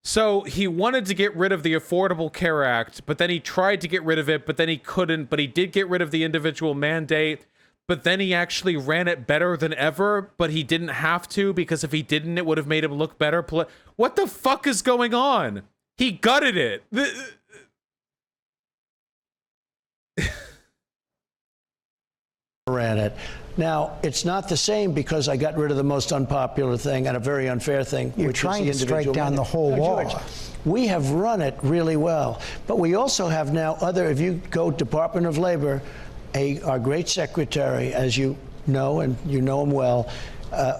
So he wanted to get rid of the Affordable Care Act, but then he tried to get rid of it, but then he couldn't, but he did get rid of the individual mandate. But then he actually ran it better than ever, but he didn't have to because if he didn't, it would have made him look better. What the fuck is going on? He gutted it. Ran it. Now, it's not the same because I got rid of the most unpopular thing and a very unfair thing, You're which trying is to the individual strike down mandate. the whole No, wall. George, we have run it really well, but we also have now other, if you go Department of Labor, our great secretary, as you know, and you know him well,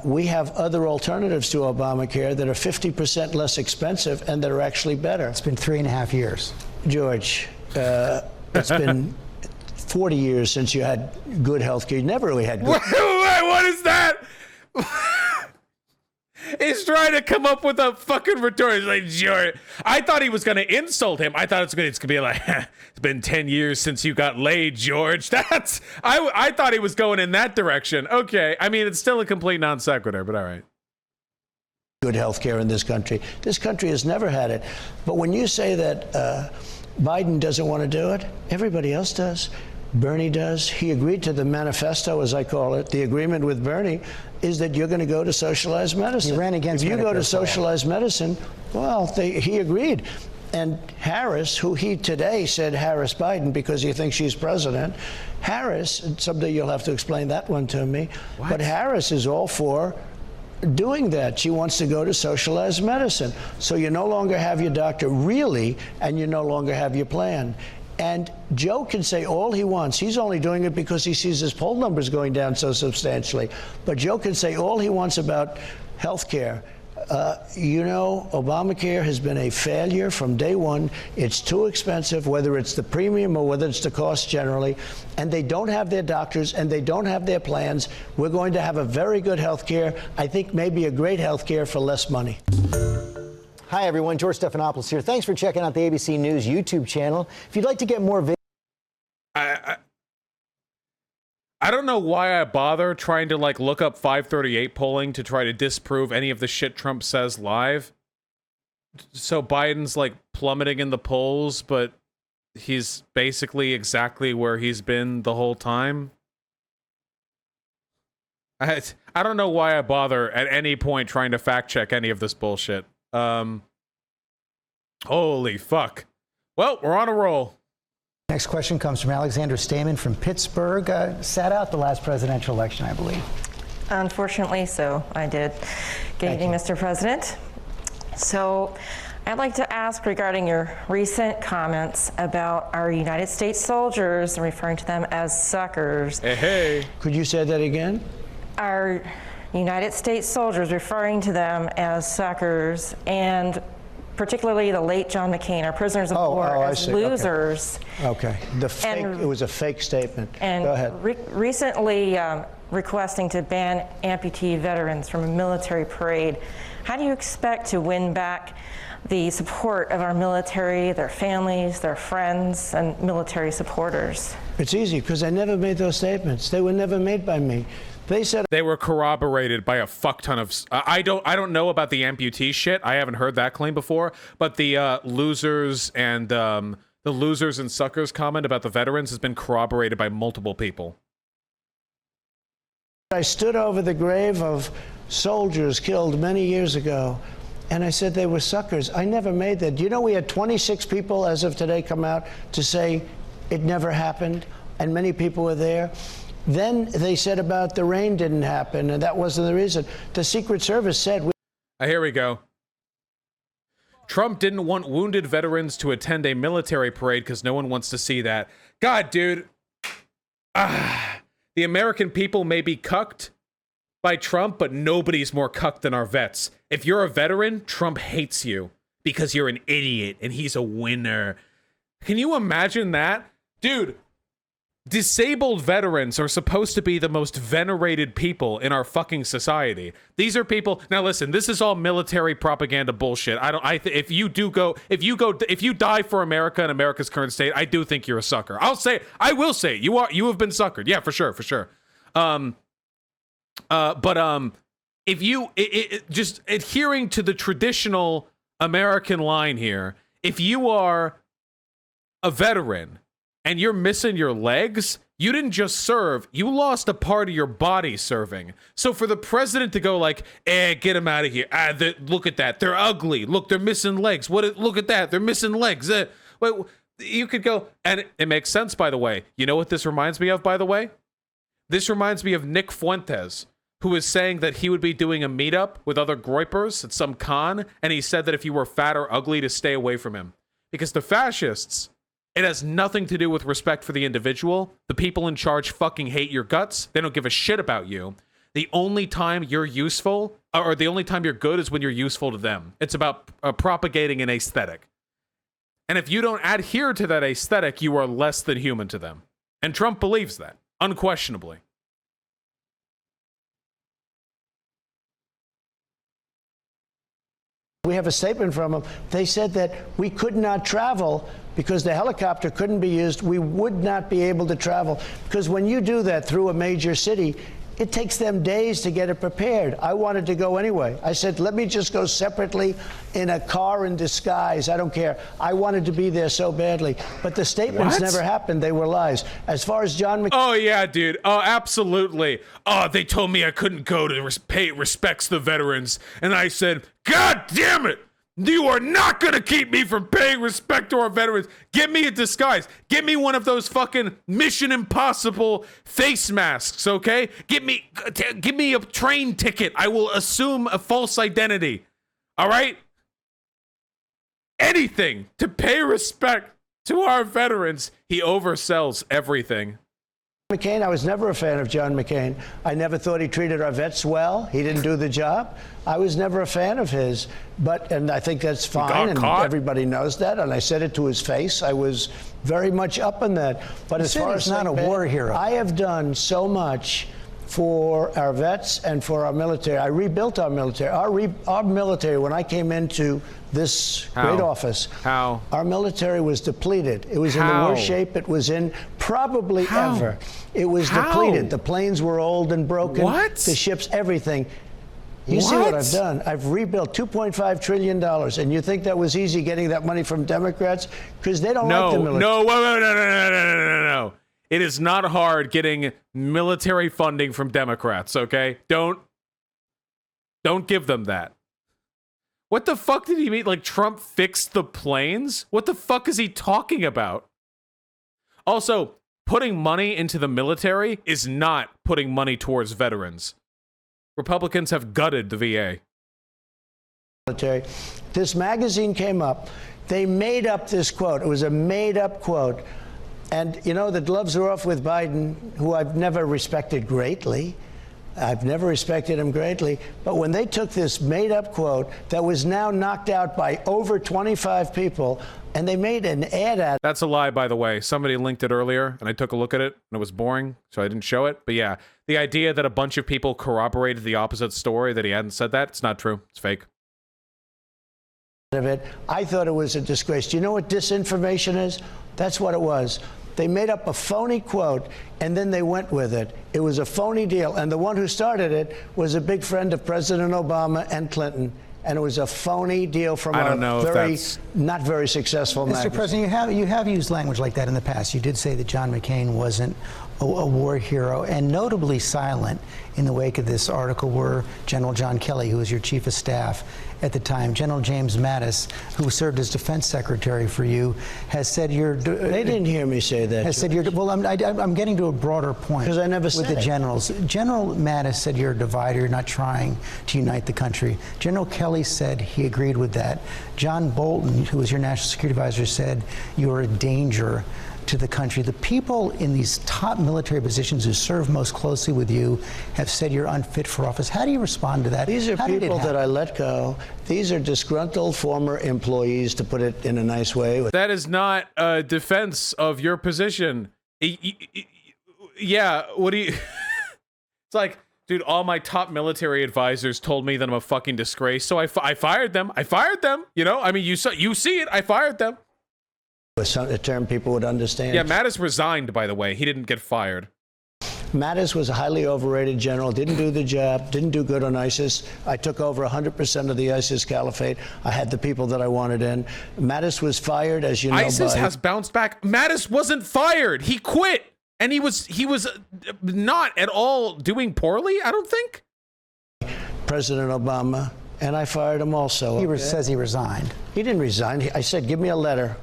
we have other alternatives to Obamacare that are 50% less expensive and that are actually better. It's been 3.5 years. George, it's been 40 years since you had good health care. You never really had good. Wait, what is that? He's trying to come up with a fucking retort. He's like, George. I thought he was going to insult him. I thought it's going to be like, it's been 10 years since you got laid, George. I thought he was going in that direction. Okay. I mean, it's still a complete non sequitur, but all right. Good health care in this country. This country has never had it. But when you say that Biden doesn't want to do it, everybody else does. Bernie does. He agreed to the manifesto, as I call it. The agreement with Bernie is that you're going to go to socialized medicine. He ran against If you go to Medicare for all. socialized medicine, well, he agreed. And Harris, who he today said Harris Biden because he thinks she's president, Harris, and someday you'll have to explain that one to me, but Harris is all for doing that. She wants to go to socialized medicine. So you no longer have your doctor really, and you no longer have your plan. And Joe can say all he wants. He's only doing it because he sees his poll numbers going down so substantially. But Joe can say all he wants about health care. You know, Obamacare has been a failure from day one. It's too expensive, whether it's the premium or whether it's the cost generally. And they don't have their doctors and they don't have their plans. We're going to have a very good health care. I think maybe a great health care for less money. Hi, everyone. George Stephanopoulos here. Thanks for checking out the ABC News YouTube channel. If you'd like to get more videos. I don't know why I bother trying to like look up 538 polling to try to disprove any of the shit Trump says live. So Biden's like plummeting in the polls, but he's basically exactly where he's been the whole time. I don't know why I bother at any point trying to fact check any of this bullshit. Holy fuck. Well, we're on a roll. Next question comes from Alexander Stamen from Pittsburgh. Sat out the last presidential election, I believe. Unfortunately, so I did. Good evening, Mr. President. So I'd like to ask regarding your recent comments about our United States soldiers and referring to them as suckers. Hey. Could you say that again? Our United States soldiers referring to them as suckers, and particularly the late John McCain, our prisoners of war, as losers. Okay. It was a fake statement. And go ahead. Recently requesting to ban amputee veterans from a military parade. How do you expect to win back the support of our military, their families, their friends, and military supporters? It's easy because I never made those statements. They were never made by me. They said they were corroborated by a fuck ton of. I don't know about the amputee shit. I haven't heard that claim before. But the losers and suckers comment about the veterans has been corroborated by multiple people. I stood over the grave of soldiers killed many years ago, and I said they were suckers. I never made that. Do you know we had 26 people as of today come out to say it never happened, and many people were there. Then they said about the rain didn't happen, and that wasn't the reason. The Secret Service said... Here we go. Trump didn't want wounded veterans to attend a military parade because no one wants to see that. God, dude. The American people may be cucked by Trump, but nobody's more cucked than our vets. If you're a veteran, Trump hates you because you're an idiot and he's a winner. Can you imagine that? Dude. Disabled veterans are supposed to be the most venerated people in our fucking society. These are people. Now listen, this is all military propaganda bullshit. If you die for America in America's current state, I do think you're a sucker. I will say you have been suckered. Yeah, for sure. If you just adhering to the traditional American line here, if you are a veteran and you're missing your legs, you didn't just serve, you lost a part of your body serving. So for the president to go like, get them out of here. Look at that. They're ugly. Look, they're missing legs. Look at that. They're missing legs. You could go, and it makes sense, by the way. You know what this reminds me of, by the way? This reminds me of Nick Fuentes, who was saying that he would be doing a meetup with other groypers at some con, and he said that if you were fat or ugly to stay away from him. Because the fascists, it has nothing to do with respect for the individual. The people in charge fucking hate your guts. They don't give a shit about you. The only time you're useful, or the only time you're good, is when you're useful to them. It's about propagating an aesthetic. And if you don't adhere to that aesthetic, you are less than human to them. And Trump believes that, unquestionably. We have a statement from them. They said that we could not travel because the helicopter couldn't be used. We would not be able to travel because when you do that through a major city, it takes them days to get it prepared. I wanted to go anyway. I said, let me just go separately in a car in disguise. I don't care. I wanted to be there so badly. But the statements never happened. They were lies. As far as John McCain. Oh, yeah, dude. Oh, absolutely. Oh, they told me I couldn't go to pay respects to the veterans. And I said, God damn it. You are not going to keep me from paying respect to our veterans. Give me a disguise. Give me one of those fucking Mission Impossible face masks, okay? Give me a train ticket. I will assume a false identity. All right? Anything to pay respect to our veterans. He oversells everything. McCain, I was never a fan of John McCain. I never thought he treated our vets well. He didn't do the job. I was never a fan of his, and I think that's fine, and everybody knows that, and I said it to his face. I was very much up on that. But as far as not a war hero, I have done so much for our vets and for our military. I rebuilt our military. Our military, when I came into this great office, our military was depleted. It was in the worst shape it was in probably ever. It was depleted. The planes were old and broken. The ships, everything. You see what I've done? I've rebuilt $2.5 trillion. And you think that was easy getting that money from Democrats? Because they don't like the military. No. It is not hard getting military funding from Democrats, okay? Don't give them that. What the fuck did he mean? Like, Trump fixed the planes? What the fuck is he talking about? Also, putting money into the military is not putting money towards veterans. Republicans have gutted the VA. Military. This magazine came up. They made up this quote. It was a made-up quote. And, you know, the gloves are off with Biden, who I've never respected greatly. I've never respected him greatly. But when they took this made-up quote that was now knocked out by over 25 people, and they made an ad at it. That's a lie, by the way. Somebody linked it earlier, and I took a look at it, and it was boring, so I didn't show it. But yeah, the idea that a bunch of people corroborated the opposite story, that he hadn't said that, it's not true. It's fake. Of it, I thought it was a disgrace. Do you know what disinformation is? That's what it was. They made up a phony quote, and then they went with it. It was a phony deal, and the one who started it was a big friend of President Obama and Clinton, and it was a phony deal from not very successful magazine. Mr. President, you have used language like that in the past. You did say that John McCain wasn't a war hero, and notably silent in the wake of this article were General John Kelly, who was your chief of staff at the time. General James Mattis, who served as defense secretary for you, has said you're... They didn't hear me say that. Has said you're... Well, I'm getting to a broader point. Because I never said with the generals. General Mattis said you're a divider, you're not trying to unite the country. General Kelly said he agreed with that. John Bolton, who was your national security advisor, said you're a danger to the country. The people in these top military positions who serve most closely with you have said you're unfit for office. How do you respond to that? These are people that I let go. These are disgruntled former employees, to put it in a nice way. That is not a defense of your position. Yeah, what do you... It's like, dude, all my top military advisors told me that I'm a fucking disgrace, so I fired them. I fired them, you know? I mean, you see it, I fired them. A term people would understand. Yeah, Mattis resigned, by the way. He didn't get fired. Mattis was a highly overrated general, didn't do the job, didn't do good on ISIS. I took over 100% of the ISIS caliphate. I had the people that I wanted in. Mattis was fired, as you know. ISIS has bounced back. Mattis wasn't fired. He quit. And he was not at all doing poorly, I don't think. President Obama, and I fired him also. He says he resigned. He didn't resign. I said, give me a letter.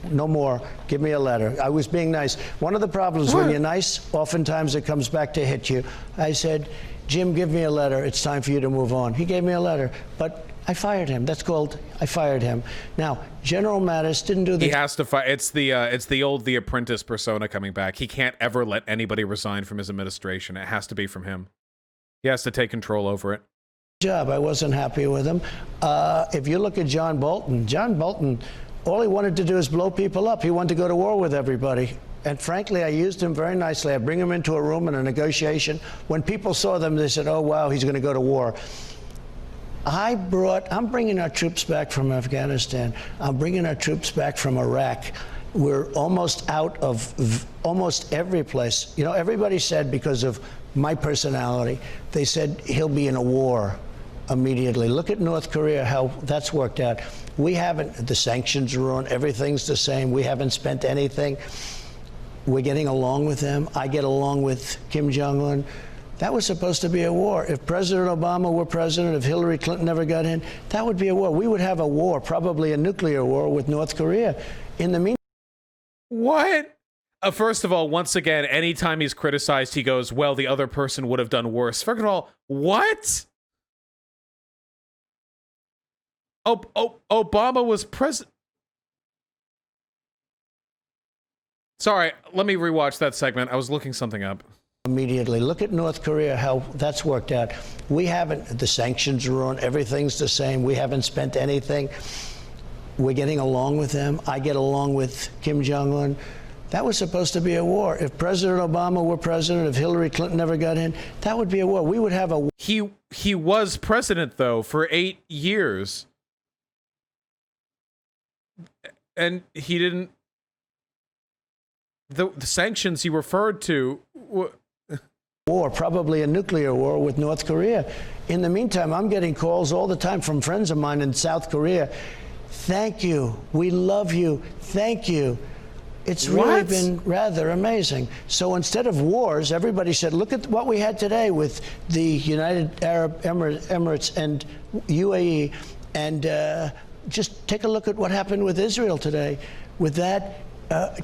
no more. Give me a letter. I was being nice. One of the problems when you're nice, oftentimes it comes back to hit you. I said, Jim, give me a letter. It's time for you to move on. He gave me a letter, but I fired him. That's called I fired him. Now, General Mattis didn't do the. He has to fire. It's the old The Apprentice persona coming back. He can't ever let anybody resign from his administration. It has to be from him. He has to take control over it. Job. I wasn't happy with him. If you look at John Bolton, all he wanted to do is blow people up. He wanted to go to war with everybody. And frankly, I used him very nicely. I bring him into a room in a negotiation. When people saw them, they said, oh, wow, he's going to go to war. I'm bringing our troops back from Afghanistan. I'm bringing our troops back from Iraq. We're almost out of almost every place. You know, everybody said because of my personality, they said he'll be in a war immediately. Look at North Korea, how that's worked out. We haven't, the sanctions are on, everything's the same. We haven't spent anything. We're getting along with them. I get along with Kim Jong-un. That was supposed to be a war. If President Obama were president, if Hillary Clinton never got in, that would be a war. We would have a war, probably a nuclear war with North Korea. In the meantime. What? First of all, once again, anytime he's criticized, he goes, well, the other person would have done worse. First of all, what? Obama was president. Sorry, let me rewatch that segment. I was looking something up. Immediately. Look at North Korea, how that's worked out. We haven't, the sanctions are on, everything's the same. We haven't spent anything. We're getting along with them. I get along with Kim Jong-un. That was supposed to be a war. If President Obama were president, if Hillary Clinton never got in, that would be a war. We would have a war. He was president, though, for 8 years. And he didn't... The sanctions he referred to... War, probably a nuclear war with North Korea. In the meantime, I'm getting calls all the time from friends of mine in South Korea. Thank you. We love you. Thank you. It's really been rather amazing. So instead of wars, everybody said, look at what we had today with the United Arab Emirates and UAE. And just take a look at what happened with Israel today. With that,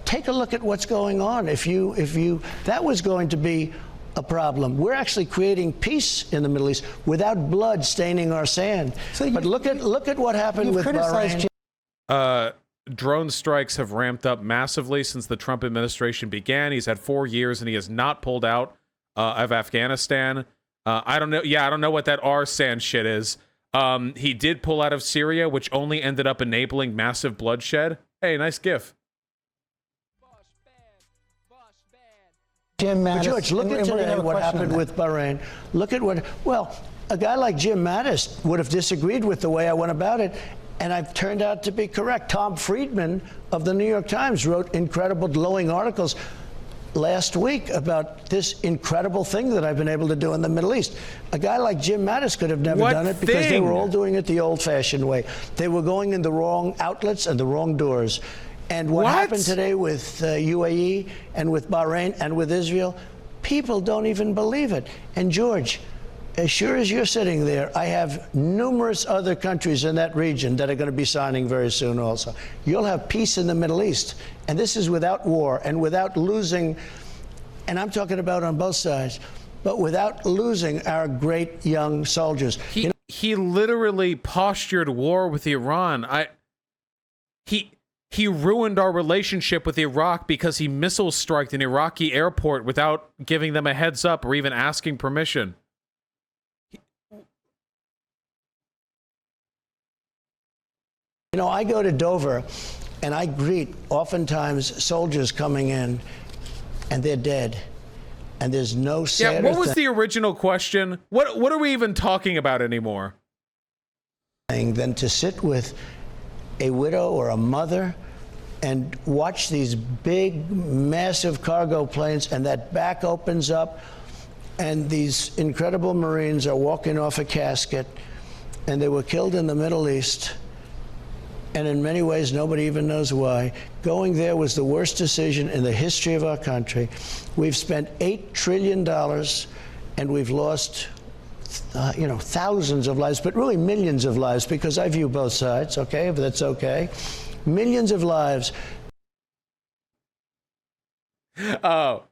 take a look at what's going on. If that was going to be a problem. We're actually creating peace in the Middle East without blood staining our sand. So but look at what happened with Bahrain. Drone strikes have ramped up massively since the Trump administration began. He's had 4 years and he has not pulled out of Afghanistan. I don't know. Yeah, I don't know what that R-SAN shit is. He did pull out of Syria, which only ended up enabling massive bloodshed. Hey, nice gif. Jim Mattis. George, look at today what happened with Bahrain. Look at what, well, a guy like Jim Mattis would have disagreed with the way I went about it, and I've turned out to be correct. Tom Friedman of the New York Times wrote incredible glowing articles last week about this incredible thing that I've been able to do in the Middle East. A guy like Jim Mattis could have never done it because they were all doing it the old-fashioned way. They were going in the wrong outlets and the wrong doors. And what happened today with UAE and with Bahrain and with Israel, people don't even believe it. And George, as sure as you're sitting there, I have numerous other countries in that region that are going to be signing very soon also. You'll have peace in the Middle East. And this is without war and without losing, and I'm talking about on both sides, but without losing our great young soldiers. He literally postured war with Iran. He ruined our relationship with Iraq because he missile striked an Iraqi airport without giving them a heads up or even asking permission. You know, I go to Dover and I greet oftentimes soldiers coming in and they're dead. And there's no sadder what was the original question? What are we even talking about anymore? Than to sit with a widow or a mother and watch these big, massive cargo planes, and that back opens up, and these incredible Marines are walking off a casket, and they were killed in the Middle East, and in many ways, nobody even knows why. Going there was the worst decision in the history of our country. We've spent $8 trillion, and we've lost thousands of lives, but really millions of lives, because I view both sides, okay, if that's okay. Millions of lives. Oh.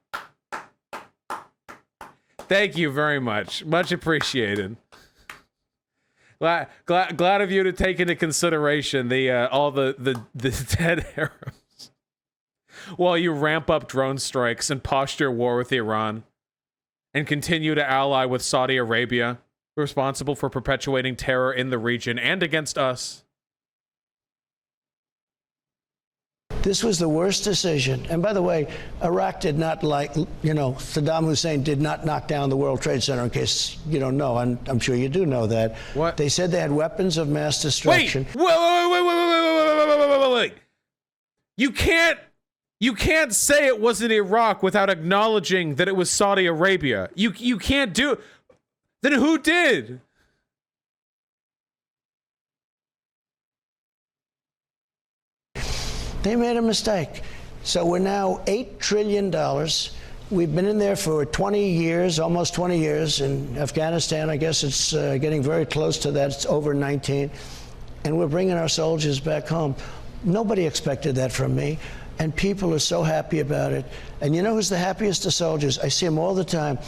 Thank you very much. Much appreciated. Glad of you to take into consideration the all the dead Arabs while you ramp up drone strikes and posture war with Iran and continue to ally with Saudi Arabia, responsible for perpetuating terror in the region and against us. This was the worst decision. And by the way, Iraq did not Saddam Hussein did not knock down the World Trade Center, in case you don't know. I'm sure you do know that. What? They said they had weapons of mass destruction. Wait. You can't say it wasn't Iraq without acknowledging that it was Saudi Arabia. You can't do it. Then who did? They made a mistake. So we're now $8 trillion. We've been in there for 20 years, almost 20 years. In Afghanistan, I guess it's getting very close to that. It's over 19. And we're bringing our soldiers back home. Nobody expected that from me. And people are so happy about it. And you know who's the happiest of soldiers? I see them all the time.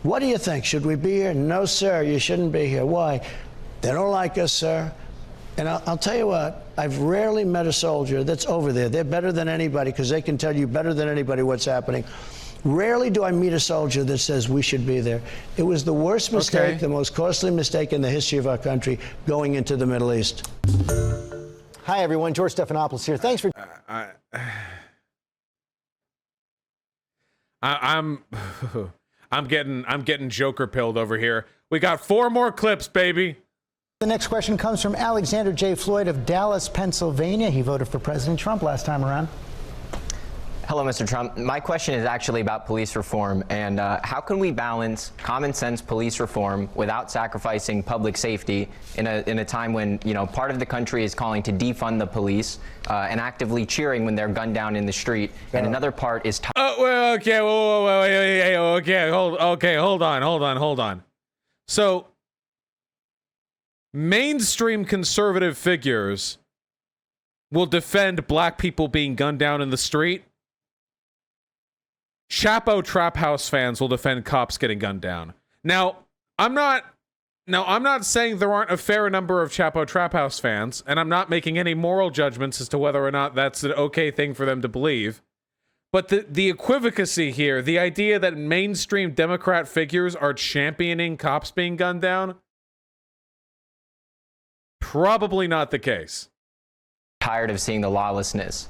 What do you think? Should we be here? No, sir, you shouldn't be here. Why? They don't like us, sir. And I'll tell you what, I've rarely met a soldier that's over there. They're better than anybody because they can tell you better than anybody what's happening. Rarely do I meet a soldier that says we should be there. It was the worst mistake, the most costly mistake in the history of our country going into the Middle East. Hi, everyone. George Stephanopoulos here. Thanks for... I'm getting Joker pilled over here. We got 4 more clips, baby. The next question comes from Alexander J. Floyd of Dallas, Pennsylvania. He voted for President Trump last time around. Hello, Mr. Trump. My question is actually about police reform, and how can we balance common sense police reform without sacrificing public safety in a time when, you know, part of the country is calling to defund the police and actively cheering when they're gunned down in the street, and another part is... Okay, hold on. So, mainstream conservative figures will defend black people being gunned down in the street. Chapo Trap House fans will defend cops getting gunned down. Now, I'm not saying there aren't a fair number of Chapo Trap House fans, and I'm not making any moral judgments as to whether or not that's an okay thing for them to believe. But the equivocacy here, the idea that mainstream Democrat figures are championing cops being gunned down, probably not the case. Tired of seeing the lawlessness.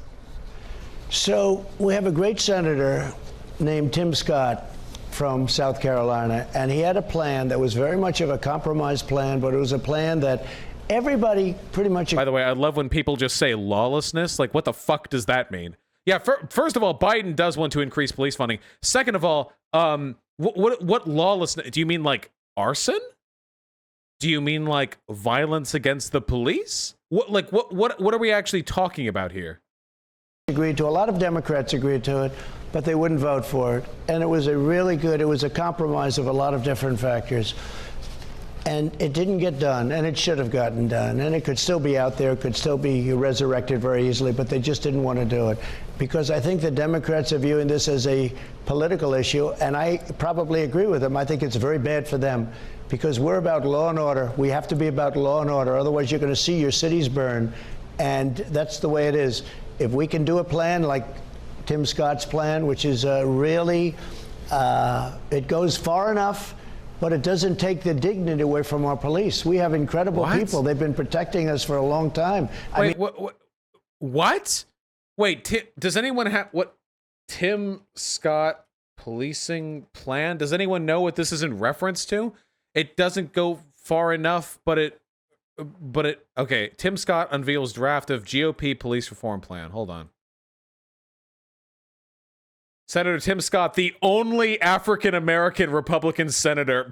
So we have a great senator named Tim Scott from South Carolina, and he had a plan that was very much of a compromise plan, but it was a plan that everybody pretty much... By the way, I love when people just say lawlessness. Like, what the fuck does that mean? Yeah, first of all, Biden does want to increase police funding. Second of all, what lawlessness? Do you mean like arson? Do you mean like violence against the police? What are we actually talking about here? Agreed to. A lot of Democrats agreed to it, but they wouldn't vote for it. And it was a compromise of a lot of different factors. And it didn't get done, and it should have gotten done. And it could still be out there, it could still be resurrected very easily, but they just didn't want to do it. Because I think the Democrats are viewing this as a political issue, and I probably agree with them. I think it's very bad for them, because we're about law and order. We have to be about law and order, otherwise you're going to see your cities burn. And that's the way it is. If we can do a plan like Tim Scott's plan, which is really, it goes far enough, but it doesn't take the dignity away from our police. We have incredible people. They've been protecting us for a long time. Wait, what? Wait, does anyone have what Tim Scott policing plan? Does anyone know what this is in reference to? It doesn't go far enough, but it, okay. Tim Scott unveils draft of GOP police reform plan. Hold on. Senator Tim Scott, the only African-American Republican senator.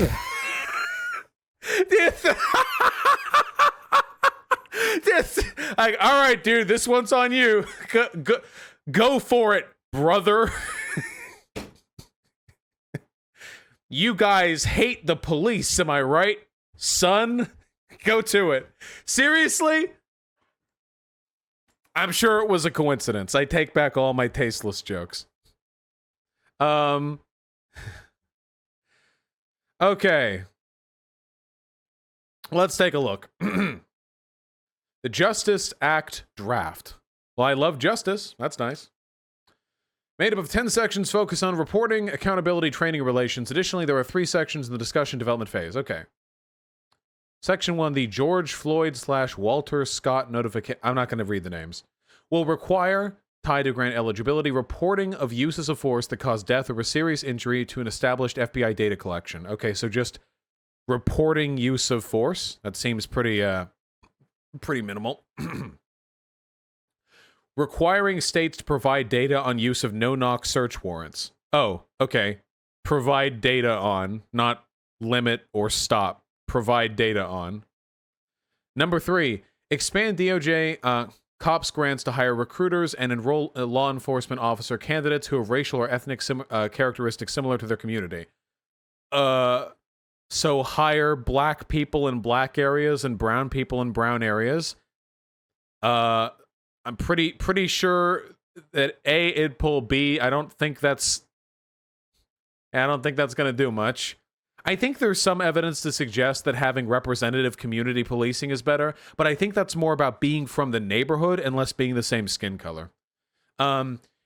Like, all right, dude, this one's on you. Go for it, brother. You guys hate the police, am I right? Son, go to it. Seriously? I'm sure it was a coincidence. I take back all my tasteless jokes. Okay. Let's take a look. The Justice Act draft. Well, I love justice. That's nice. Made up of 10 sections focus on reporting, accountability, training, and relations. Additionally, there are 3 sections in the discussion development phase. Okay. Section 1, the George Floyd / Walter Scott notification. I'm not going to read the names. Will require, tied to grant eligibility, reporting of uses of force that cause death or a serious injury to an established FBI data collection. Okay, so just reporting use of force. That seems pretty minimal. Requiring states to provide data on use of no-knock search warrants. Oh, okay. Provide data on, not limit or stop. Provide data on. Number 3, expand DOJ cops grants to hire recruiters and enroll law enforcement officer candidates who have racial or ethnic characteristics similar to their community. So hire black people in black areas and brown people in brown areas. I'm pretty sure that A, it'd pull B. I don't think that's gonna do much. I think there's some evidence to suggest that having representative community policing is better, but I think that's more about being from the neighborhood and less being the same skin color.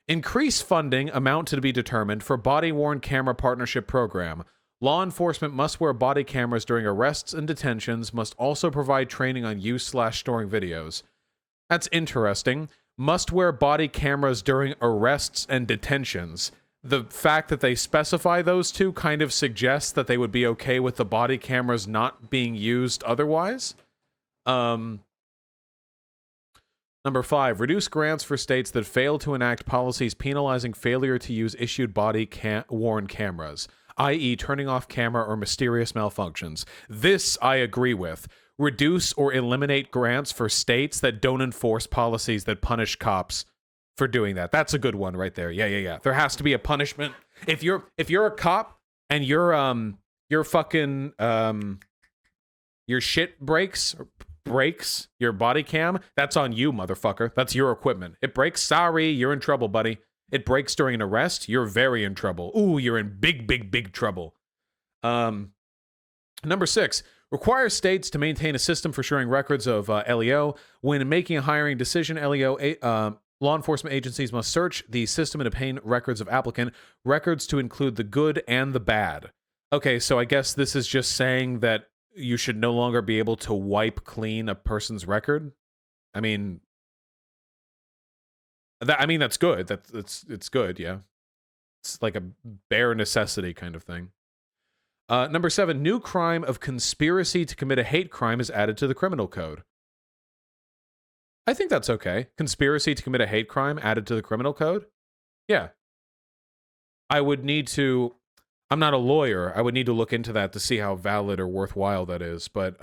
Increase funding, amount to be determined, for body-worn camera partnership program. Law enforcement must wear body cameras during arrests and detentions, must also provide training on use/storing videos. That's interesting. Must wear body cameras during arrests and detentions. The fact that they specify those two kind of suggests that they would be okay with the body cameras not being used otherwise. Number 5, reduce grants for states that fail to enact policies penalizing failure to use issued body-worn cameras, i.e. turning off camera or mysterious malfunctions. This I agree with. Reduce or eliminate grants for states that don't enforce policies that punish cops for doing that. That's a good one right there. Yeah. There has to be a punishment. If you're a cop and your fucking your shit breaks, your body cam, that's on you, motherfucker. That's your equipment. It breaks, sorry, you're in trouble, buddy. It breaks during an arrest, you're very in trouble. Ooh, you're in big trouble. Number 6, require states to maintain a system for sharing records of LEO. When making a hiring decision, law enforcement agencies must search the system and obtain records of applicant, records to include the good and the bad. Okay, so I guess this is just saying that you should no longer be able to wipe clean a person's record. I mean, that's good. It's good, yeah. It's like a bare necessity kind of thing. Number 7, new crime of conspiracy to commit a hate crime is added to the criminal code. I think that's okay. Conspiracy to commit a hate crime added to the criminal code? Yeah. I'm not a lawyer. I would need to look into that to see how valid or worthwhile that is. But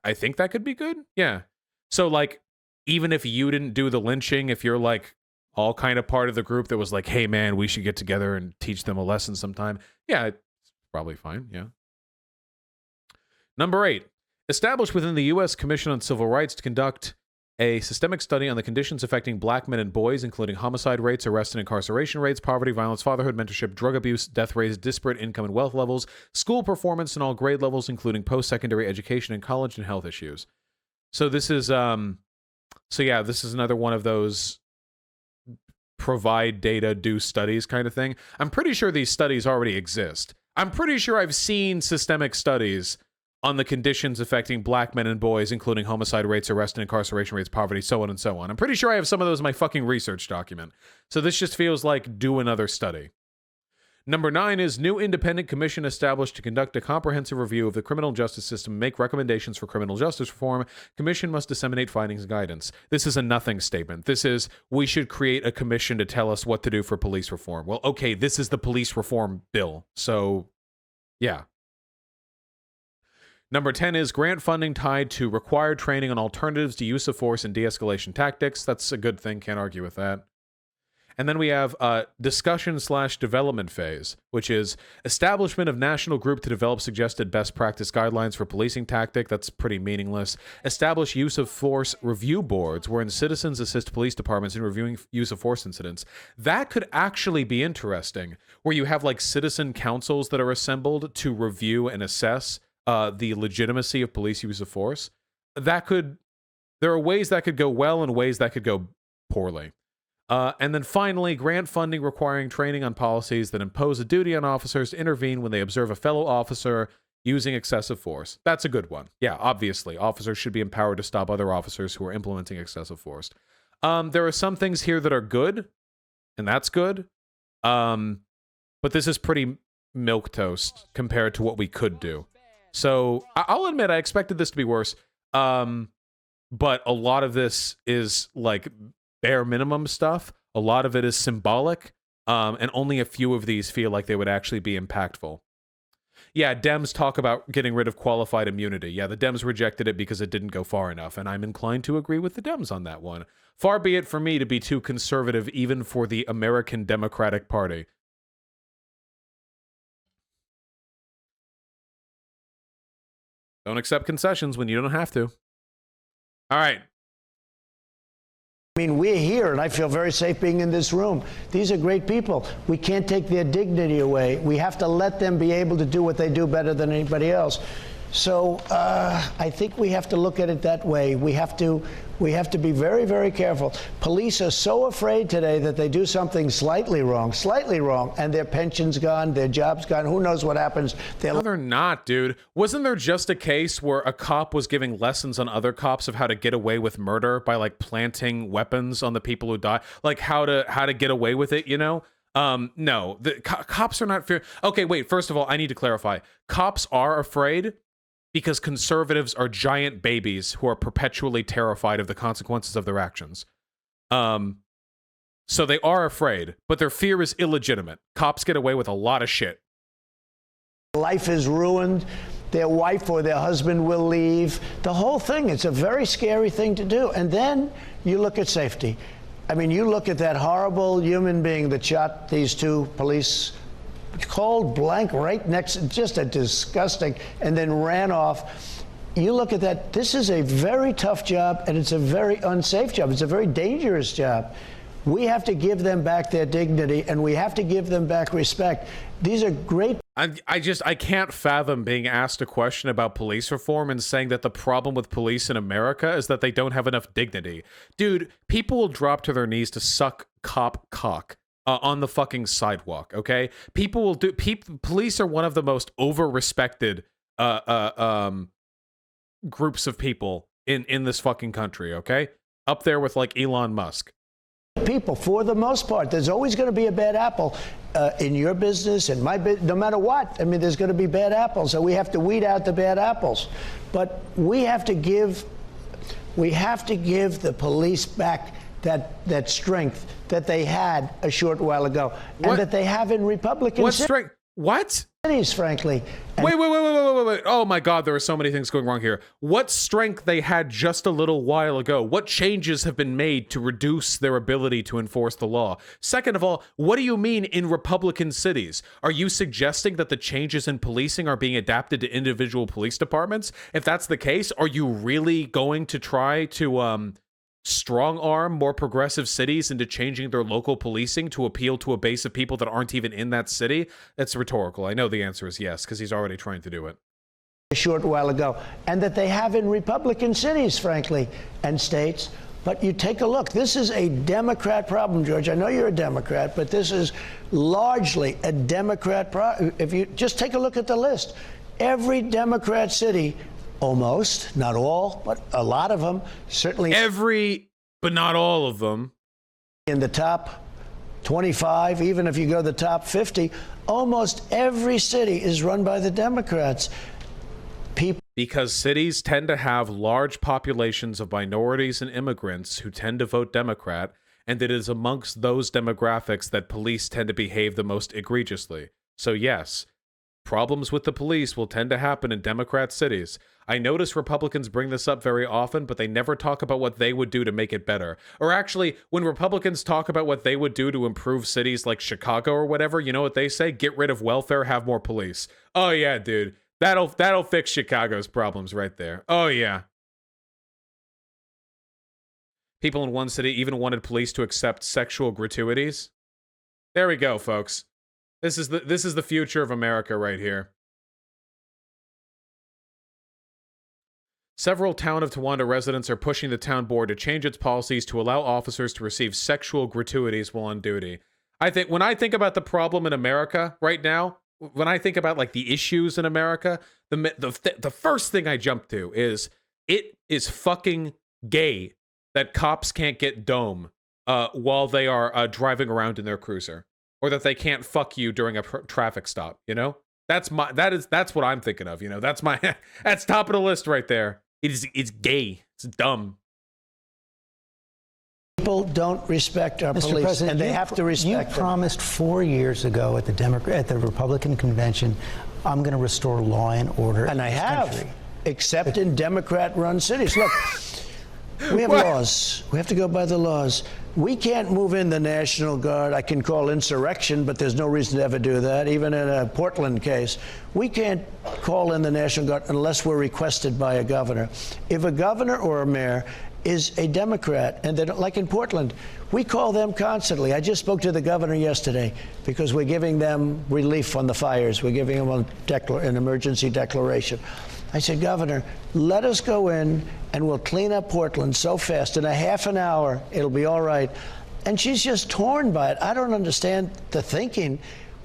I think that could be good. Yeah. So, like, even if you didn't do the lynching, if you're, like, all kind of part of the group that was like, hey, man, we should get together and teach them a lesson sometime. Yeah, it's probably fine. Yeah. Number 8, establish within the U.S. Commission on Civil Rights to conduct a systemic study on the conditions affecting black men and boys, including homicide rates, arrest and incarceration rates, poverty, violence, fatherhood, mentorship, drug abuse, death rates, disparate income and wealth levels, school performance in all grade levels, including post-secondary education and college, and health issues. So this is, this is another one of those provide data, do studies kind of thing. I'm pretty sure these studies already exist. I'm pretty sure I've seen systemic studies on the conditions affecting black men and boys, including homicide rates, arrest and incarceration rates, poverty, so on and so on. I'm pretty sure I have some of those in my fucking research document. So this just feels like do another study. Number 9 is new independent commission established to conduct a comprehensive review of the criminal justice system and make recommendations for criminal justice reform. Commission must disseminate findings and guidance. This is a nothing statement. This is, we should create a commission to tell us what to do for police reform. Well, okay, this is the police reform bill. So, yeah. Number 10 is grant funding tied to required training on alternatives to use of force and de-escalation tactics. That's a good thing. Can't argue with that. And then we have discussion/development phase, which is establishment of national group to develop suggested best practice guidelines for policing tactic. That's pretty meaningless. Establish use of force review boards wherein citizens assist police departments in reviewing use of force incidents. That could actually be interesting, where you have like citizen councils that are assembled to review and assess the legitimacy of police use of force. There are ways that could go well and ways that could go poorly. And then finally, grant funding requiring training on policies that impose a duty on officers to intervene when they observe a fellow officer using excessive force. That's a good one. Yeah, obviously, officers should be empowered to stop other officers who are implementing excessive force. There are some things here that are good, and that's good. But this is pretty milquetoast compared to what we could do. So I'll admit I expected this to be worse. But a lot of this is like bare minimum stuff. A lot of it is symbolic, and only a few of these feel like they would actually be impactful. Yeah, Dems talk about getting rid of qualified immunity. Yeah, the Dems rejected it because it didn't go far enough, and I'm inclined to agree with the Dems on that one. Far be it for me to be too conservative even for the American Democratic Party. Don't accept concessions when you don't have to. All right. I mean, we're here, and I feel very safe being in this room. These are great people. We can't take their dignity away. We have to let them be able to do what they do better than anybody else. So I think we have to look at it that way. We have to be very, very careful. Police are so afraid today that they do something slightly wrong, and their pension's gone, their job's gone. Who knows what happens? No, they're not, dude. Wasn't there just a case where a cop was giving lessons on other cops of how to get away with murder by like planting weapons on the people who die, like how to get away with it, you know? No, the cops are not fear. Okay, wait. First of all, I need to clarify. Cops are afraid because conservatives are giant babies who are perpetually terrified of the consequences of their actions. So they are afraid, but their fear is illegitimate. Cops get away with a lot of shit. Life is ruined. Their wife or their husband will leave. The whole thing, it's a very scary thing to do. And then you look at safety. I mean, you look at that horrible human being that shot these two police, cold blank right next, just a disgusting, and then ran off. You look at that, this is a very tough job, and it's a very unsafe job. It's a very dangerous job. We have to give them back their dignity, and we have to give them back respect. These are great. I can't fathom being asked a question about police reform and saying that the problem with police in America is that they don't have enough dignity. Dude, people will drop to their knees to suck cop cock on the fucking sidewalk, okay? People will do. Police are one of the most over-respected groups of people in this fucking country, okay? Up there with like Elon Musk. People, for the most part, there's always going to be a bad apple in your business, in my business, no matter what. I mean, there's going to be bad apples, so we have to weed out the bad apples. But we have to give the police back that strength that they had a short while ago, and that they have in Republican strength? What? Cities, frankly. Wait. Oh my God, there are so many things going wrong here. What strength they had just a little while ago? What changes have been made to reduce their ability to enforce the law? Second of all, what do you mean in Republican cities? Are you suggesting that the changes in policing are being adapted to individual police departments? If that's the case, are you really going to try to strong arm more progressive cities into changing their local policing to appeal to a base of people that aren't even in that city? That's rhetorical. I know the answer is yes, because he's already trying to do it. A short while ago, and that they have in Republican cities, frankly, and states. But you take a look. This is a Democrat problem, George. I know you're a Democrat, but this is largely a Democrat problem. If you just take a look at the list, every Democrat city, almost, not all, but a lot of them, certainly. Every, but not all of them. In the top 25, even if you go to the top 50, almost every city is run by the Democrats. Because cities tend to have large populations of minorities and immigrants who tend to vote Democrat, and it is amongst those demographics that police tend to behave the most egregiously. So yes, problems with the police will tend to happen in Democrat cities. I notice Republicans bring this up very often, but they never talk about what they would do to make it better. Or actually, when Republicans talk about what they would do to improve cities like Chicago or whatever, you know what they say? Get rid of welfare, have more police. Oh yeah, dude. That'll fix Chicago's problems right there. Oh yeah. People in one city even wanted police to accept sexual gratuities. There we go, folks. This is the future of America right here. Several town of Towanda residents are pushing the town board to change its policies to allow officers to receive sexual gratuities while on duty. When I think about the problem in America right now, when I think about like the issues in America, the first thing I jump to is it is fucking gay that cops can't get dome while they are driving around in their cruiser, or that they can't fuck you during a traffic stop. You know, that's what I'm thinking of. You know, that's top of the list right there. It's gay. It's dumb. People don't respect our Mr. police, President, and they have to respect You them. promised 4 years ago at the Republican convention, I'm going to restore law and order. And in I this have, country. except in Democrat-run cities. Look, we have laws. We have to go by the laws. We can't move in the National Guard. I can call insurrection, but there's no reason to ever do that, even in a Portland case. We can't call in the National Guard unless we're requested by a governor. If a governor or a mayor is a Democrat, and they don't, like in Portland, we call them constantly. I just spoke to the governor yesterday because we're giving them relief on the fires. We're giving them an emergency declaration. I said, Governor, let us go in and we'll clean up Portland so fast. In a half an hour, it'll be all right. And she's just torn by it. I don't understand the thinking,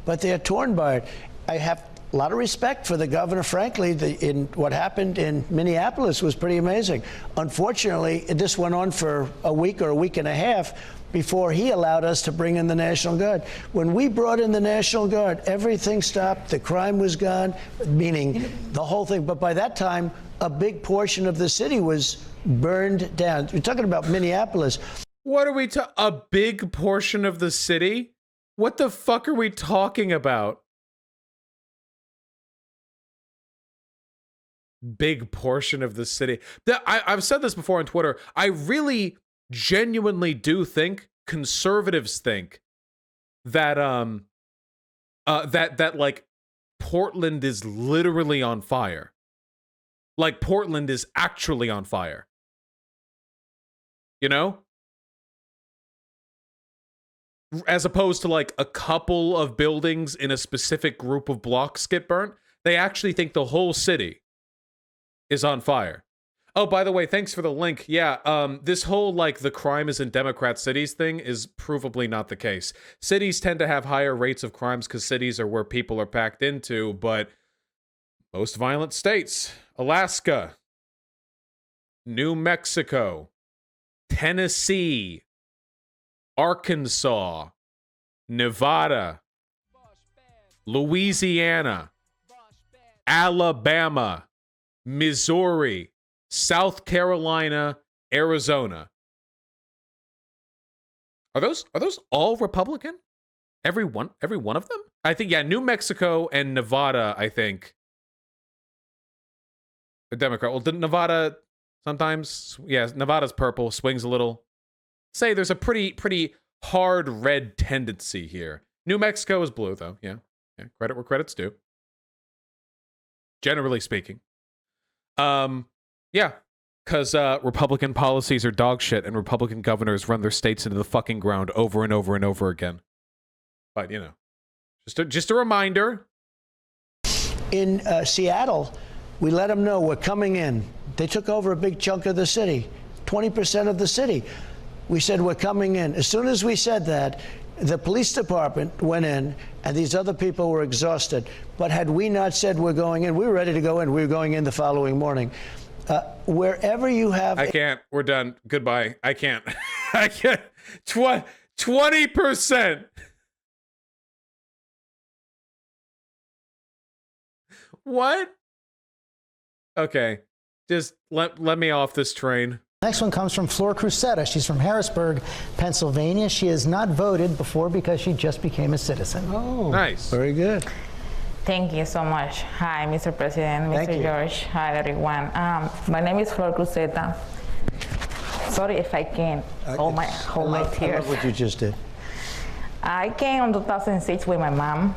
but they're torn by it. I have a lot of respect for the governor. Frankly, in what happened in Minneapolis was pretty amazing. Unfortunately, this went on for a week or a week and a half before he allowed us to bring in the National Guard. When we brought in the National Guard, everything stopped. The crime was gone, meaning the whole thing. But by that time, a big portion of the city was burned down. We're talking about Minneapolis. What are we a big portion of the city? What the fuck are we talking about? Big portion of the city. I've said this before on Twitter. I really genuinely do think conservatives think that that like Portland is literally on fire. Like Portland is actually on fire. You know? As opposed to like a couple of buildings in a specific group of blocks get burnt, they actually think the whole city is on fire. Oh, by the way, thanks for the link. Yeah, this whole, like, the crime is in Democrat cities thing is provably not the case. Cities tend to have higher rates of crimes because cities are where people are packed into, but most violent states, Alaska, New Mexico, Tennessee, Arkansas, Nevada, Louisiana, Alabama, Missouri, South Carolina, Arizona. Are those all Republican? Every one of them? I think, yeah, New Mexico and Nevada, I think. The Democrat. Well, Nevada sometimes, yeah, Nevada's purple, swings a little. Say there's a pretty hard red tendency here. New Mexico is blue, though. Yeah. Credit where credit's due. Generally speaking. Yeah, because Republican policies are dog shit, and Republican governors run their states into the fucking ground over and over and over again. But you know, just a reminder. In Seattle, we let them know we're coming in. They took over a big chunk of the city, 20% of the city. We said we're coming in. As soon as we said that, the police department went in, and these other people were exhausted. But had we not said we're going in, we were ready to go in. We were going in the following morning. Wherever you have... I can't. We're done. Goodbye. I can't. I can't. 20%. What? Okay. Just let me off this train. Next one comes from Flor Crusetta. She's from Harrisburg, Pennsylvania. She has not voted before because she just became a citizen. Oh, nice. Very good. Thank you so much. Hi, Mr. President, Thank Mr. you. George. Hi, everyone. My name is Flor Cruzeta. Sorry if I can't hold my I tears. love what you just did. I came in 2006 with my mom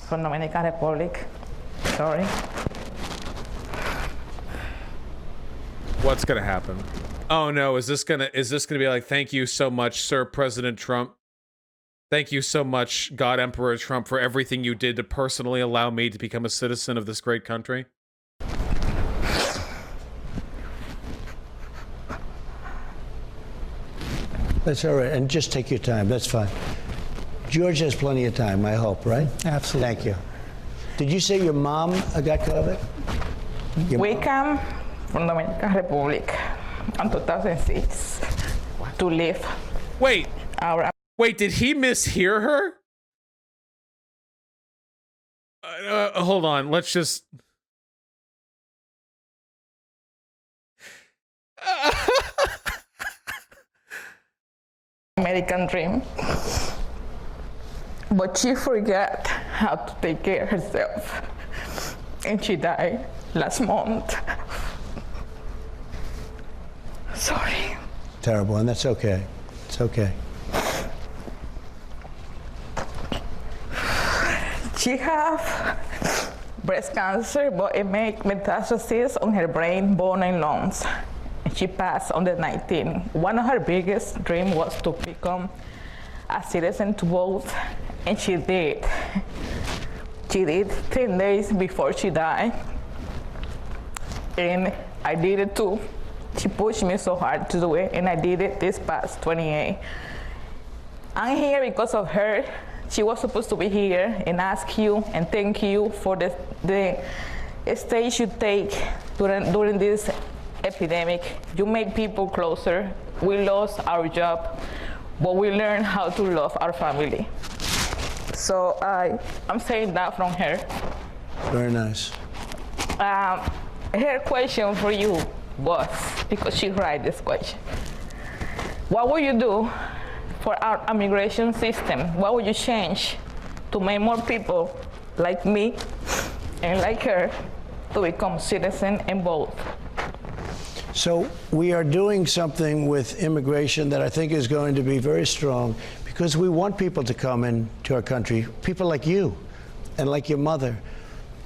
from Dominican Republic. Sorry. What's gonna happen? Oh no, is this gonna be like, thank you so much, Sir President Trump? Thank you so much, God Emperor Trump, for everything you did to personally allow me to become a citizen of this great country. That's all right, and just take your time. That's fine. George has plenty of time, I hope, right? Absolutely. Thank you. Did you say your mom got COVID? We came from Dominican Republic in 2006 to live. Wait, did he mishear her? Hold on, let's just... American dream. But she forgot how to take care of herself. And she died last month. Sorry. Terrible, and that's okay. It's okay. She have breast cancer, but it made metastasis on her brain, bone, and lungs. And she passed on the 19th. One of her biggest dreams was to become a citizen to vote, and she did. She did 10 days before she died, and I did it too. She pushed me so hard to do it, and I did it this past 28. I'm here because of her. She was supposed to be here and ask you and thank you for the stage you take during this epidemic. You made people closer. We lost our job, but we learned how to love our family. So I'm saying that from her. Very nice. Her question for you was, because she wrote this question, what would you do for our immigration system? What would you change to make more people like me and like her to become citizens and vote? So we are doing something with immigration that I think is going to be very strong, because we want people to come into our country, people like you and like your mother.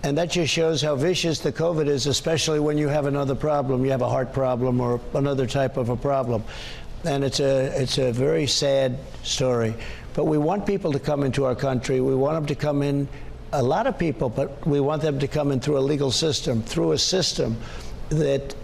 And that just shows how vicious the COVID is, especially when you have another problem. You have a heart problem or another type of a problem. And it's a very sad story. But we want people to come into our country. We want them to come in, a lot of people, but we want them to come in through a legal system, through a system that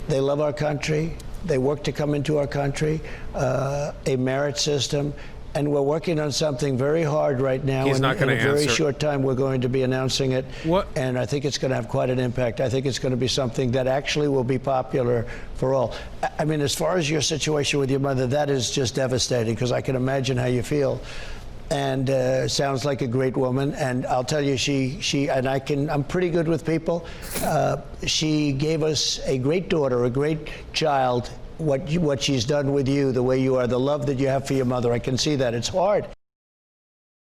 they love our country, they work to come into our country, a merit system. And we're working on something very hard right now. He's not going to answer. In a very short time, we're going to be announcing it. What? And I think it's going to have quite an impact. I think it's going to be something that actually will be popular for all. I mean, as far as your situation with your mother, that is just devastating, because I can imagine how you feel. And sounds like a great woman. And I'll tell you, I'm pretty good with people. She gave us a great daughter, a great child. What she's done with you, the way you are, the love that you have for your mother. I can see that. It's hard.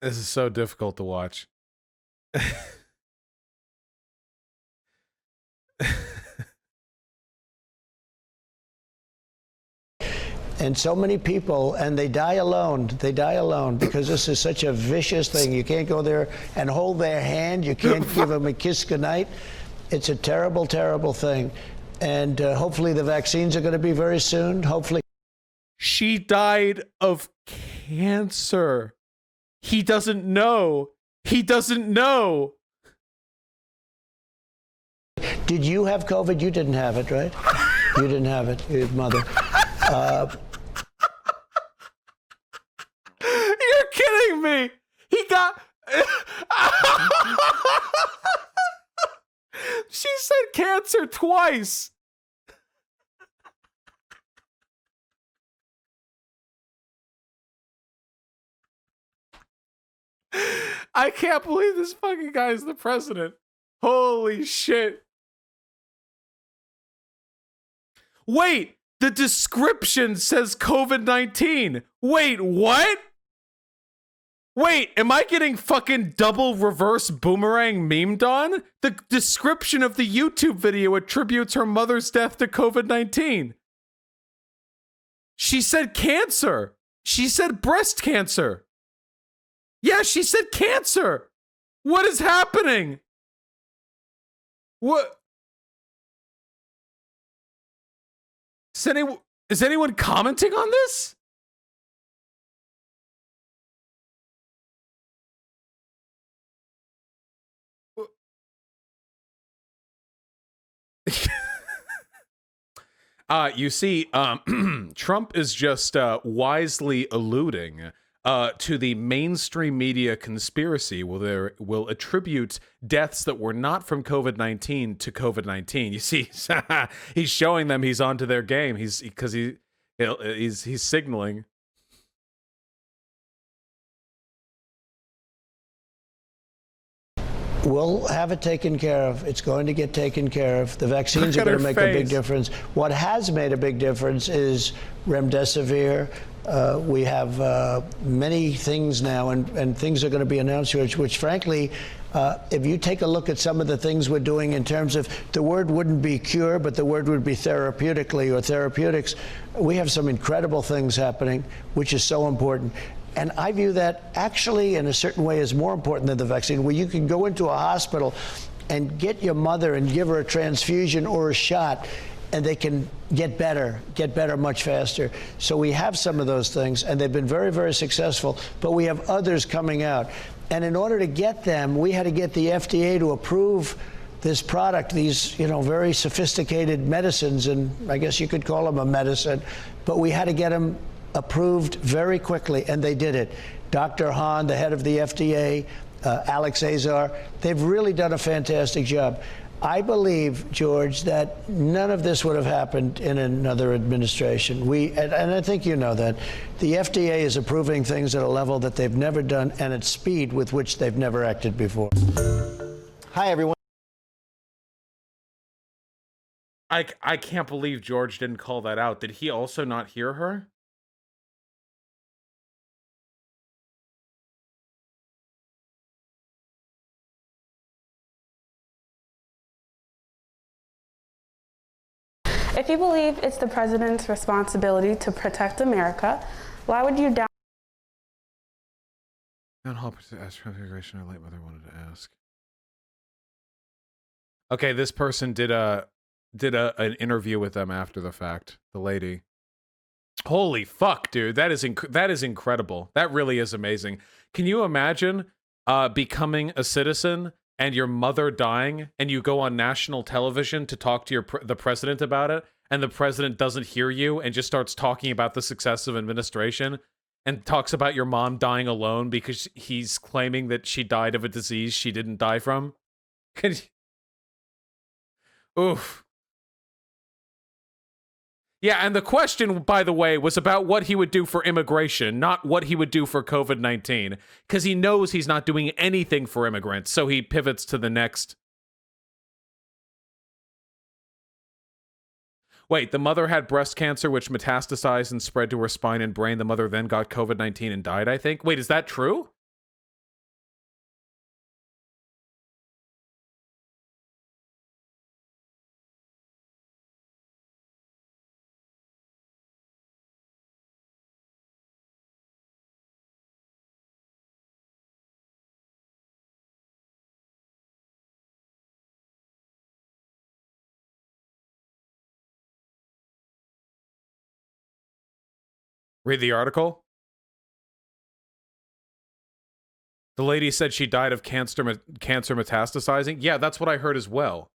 This is so difficult to watch. And so many people, and they die alone. They die alone because this is such a vicious thing. You can't go there and hold their hand. You can't give them a kiss goodnight. It's a terrible, terrible thing. And hopefully the vaccines are going to be very soon. Hopefully. She died of cancer. He doesn't know. He doesn't know. Did you have COVID? You didn't have it, right? You didn't have it, your mother. You're kidding me. He got... She said cancer twice. I can't believe this fucking guy is the president. Holy shit. Wait, the description says COVID-19. Wait, what? Wait, am I getting fucking double reverse boomerang memed on? The description of the YouTube video attributes her mother's death to COVID-19. She said cancer. She said breast cancer. Yeah, she said cancer. What is happening? What? Is anyone commenting on this? You see, Trump is just wisely alluding to the mainstream media conspiracy where they will attribute deaths that were not from COVID-19 to COVID-19. You see, he's showing them he's onto their game. He's signaling. We'll have it taken care of. It's going to get taken care of. The vaccines are going to make a big difference. What has made a big difference is remdesivir. We have many things now, and things are going to be announced, which frankly, if you take a look at some of the things we're doing in terms of, the word wouldn't be cure, but the word would be therapeutically or therapeutics. We have some incredible things happening, which is so important. And I view that actually in a certain way as more important than the vaccine, where you can go into a hospital and get your mother and give her a transfusion or a shot, and they can get better much faster. So we have some of those things, and they've been very, very successful, but we have others coming out. And in order to get them, we had to get the FDA to approve this product, these, very sophisticated medicines, and I guess you could call them a medicine, but we had to get them approved very quickly, and they did it. Dr. Hahn, the head of the FDA, Alex Azar, they've really done a fantastic job. I believe, George, that none of this would have happened in another administration. And I think you know that. The FDA is approving things at a level that they've never done, and at speed with which they've never acted before. Hi, everyone. I can't believe George didn't call that out. Did he also not hear her? If you believe it's the president's responsibility to protect America, why would you doubt? Town hall asked transfiguration. Our late mother wanted to ask. Okay, this person did an interview with them after the fact. The lady. Holy fuck, dude! That is incredible. That really is amazing. Can you imagine becoming a citizen and your mother dying, and you go on national television to talk to the president about it, and the president doesn't hear you and just starts talking about the success of administration and talks about your mom dying alone because he's claiming that she died of a disease she didn't die from? Oof. Yeah, and the question, by the way, was about what he would do for immigration, not what he would do for COVID-19, because he knows he's not doing anything for immigrants, so he pivots to the next. Wait, the mother had breast cancer, which metastasized and spread to her spine and brain. The mother then got COVID-19 and died, I think. Wait, is that true? Read the article. The lady said she died of cancer metastasizing. Yeah, that's what I heard as well.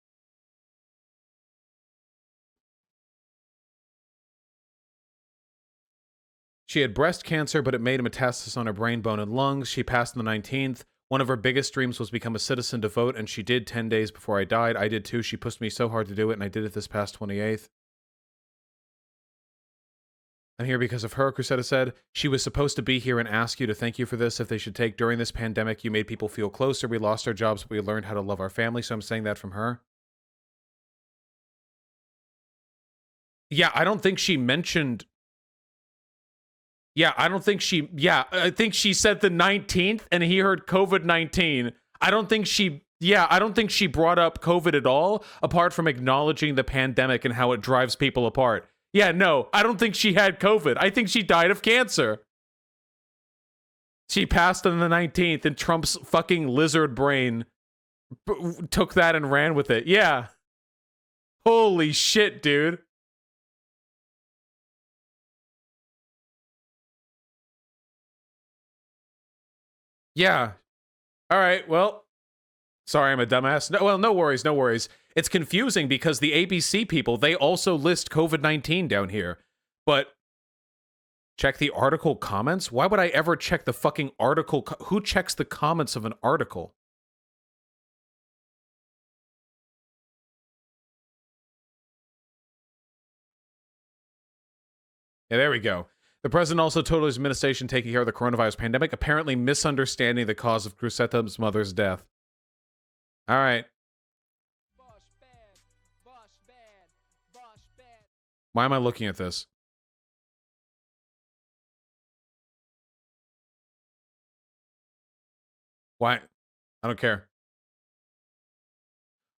She had breast cancer, but it made a metastasis on her brain, bone, and lungs. She passed on the 19th. One of her biggest dreams was become a citizen to vote, and she did 10 days before I died. I did too. She pushed me so hard to do it, and I did it this past 28th. I'm here because of her, Crusetta said. She was supposed to be here and ask you to thank you for this, if they should take during this pandemic. You made people feel closer. We lost our jobs, but we learned how to love our family, so I'm saying that from her. Yeah, I don't think she mentioned... Yeah, I don't think she, yeah, I think she said the 19th and he heard COVID-19. I don't think she brought up COVID at all, apart from acknowledging the pandemic and how it drives people apart. Yeah, no, I don't think she had COVID. I think she died of cancer. She passed on the 19th and Trump's fucking lizard brain took that and ran with it. Yeah. Holy shit, dude. Yeah. All right, well, sorry, I'm a dumbass. No, well, no worries, no worries. It's confusing because the ABC people, they also list COVID-19 down here. But check the article comments? Why would I ever check the fucking article? Who checks the comments of an article? Yeah, there we go. The president also told his administration taking care of the coronavirus pandemic, apparently misunderstanding the cause of Cruzeta's mother's death. All right. Why am I looking at this? Why? I don't care.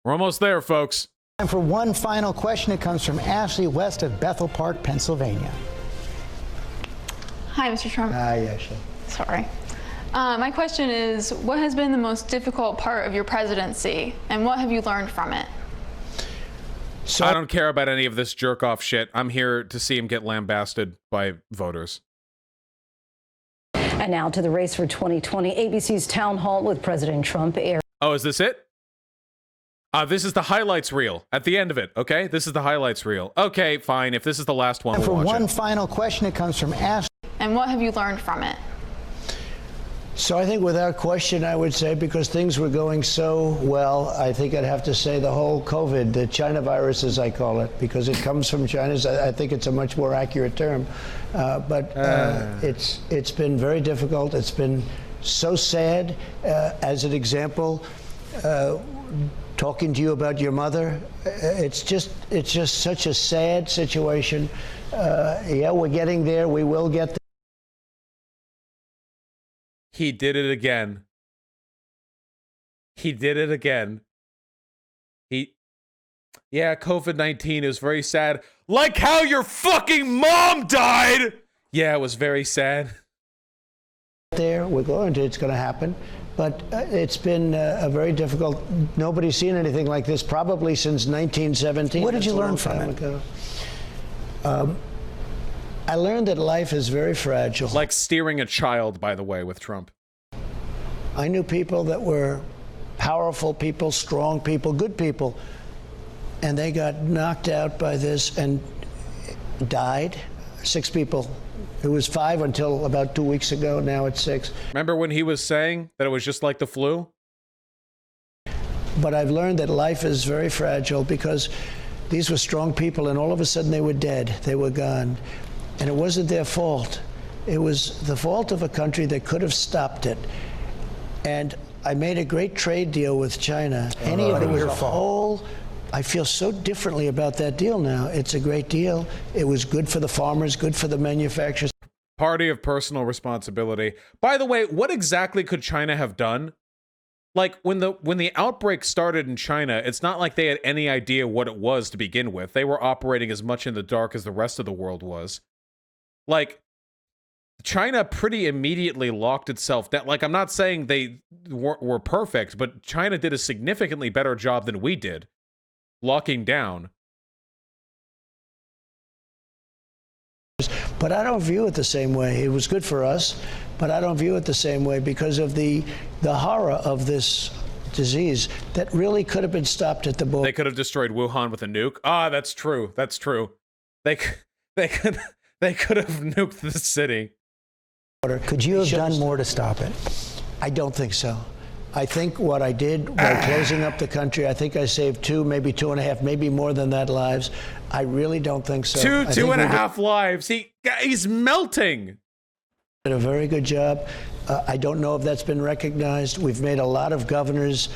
We're almost there, folks. And for one final question, it comes from Ashley West of Bethel Park, Pennsylvania. Hi, Mr. Trump. Hi, Ashley. Sorry. My question is, what has been the most difficult part of your presidency, and what have you learned from it? So I don't care about any of this jerk-off shit. I'm here to see him get lambasted by voters. And now to the race for 2020. ABC's Town Hall with President Trump aired. Oh, is this it? This is the highlights reel at the end of it, okay? This is the highlights reel. Okay, fine. If this is the last one, and we'll for watch one it. final question, it comes from Ashley. And what have you learned from it? So I think without question, I would say, because things were going so well, I think I'd have to say the whole COVID, the China virus, as I call it, because it comes from China. I think it's a much more accurate term. But it's been very difficult. It's been so sad. As an example, talking to you about your mother, it's just such a sad situation. Yeah, we're getting there. We will get there. He did it again. He did it again. Yeah, COVID-19 is very sad. Like how your fucking mom died! Yeah, it was very sad. There, we're going to, it's going to happen. But it's been a very difficult, nobody's seen anything like this probably since 1917. What did you learn from it? Ago. I learned that life is very fragile. Like steering a child, by the way, with Trump. I knew people that were powerful people, strong people, good people, and they got knocked out by this and died. 6 people. It was 5 until about 2 weeks ago. Now it's 6. Remember when he was saying that it was just like the flu? But I've learned that life is very fragile because these were strong people, and all of a sudden they were dead. They were gone. And it wasn't their fault. It was the fault of a country that could have stopped it. And I made a great trade deal with China. Anybody was a whole. I feel so differently about that deal now. It's a great deal. It was good for the farmers, good for the manufacturers. Party of personal responsibility. By the way, what exactly could China have done? Like, when the outbreak started in China, it's not like they had any idea what it was to begin with. They were operating as much in the dark as the rest of the world was. Like, China pretty immediately locked itself down. Like, I'm not saying they were perfect, but China did a significantly better job than we did locking down. But I don't view it the same way. It was good for us, but I don't view it the same way because of the horror of this disease that really could have been stopped at the border. They could have destroyed Wuhan with a nuke. Ah, that's true. That's true. They could have nuked the city. Could you have done more to stop it? I don't think so. I think what I did by closing up the country, I think I saved 2, maybe 2.5, maybe more than that lives. I really don't think so. 2.5 lives. He's melting. Did a very good job. I don't know if that's been recognized. We've made a lot of governors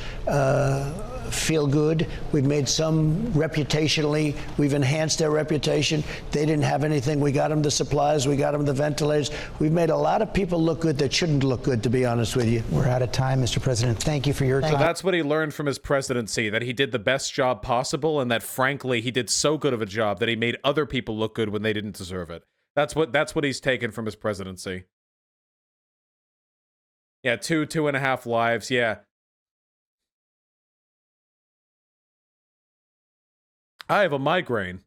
feel good. We've made some reputationally, we've enhanced their reputation. They didn't have anything. We got them the supplies, we got them the ventilators. We've made a lot of people look good that shouldn't look good, to be honest with you. We're out of time, Mr. President. Thank you for your time. So that's what he learned from his presidency, that he did the best job possible, and that frankly, he did so good of a job that he made other people look good when they didn't deserve it. That's what he's taken from his presidency. Yeah, 2.5 lives, yeah. I have a migraine.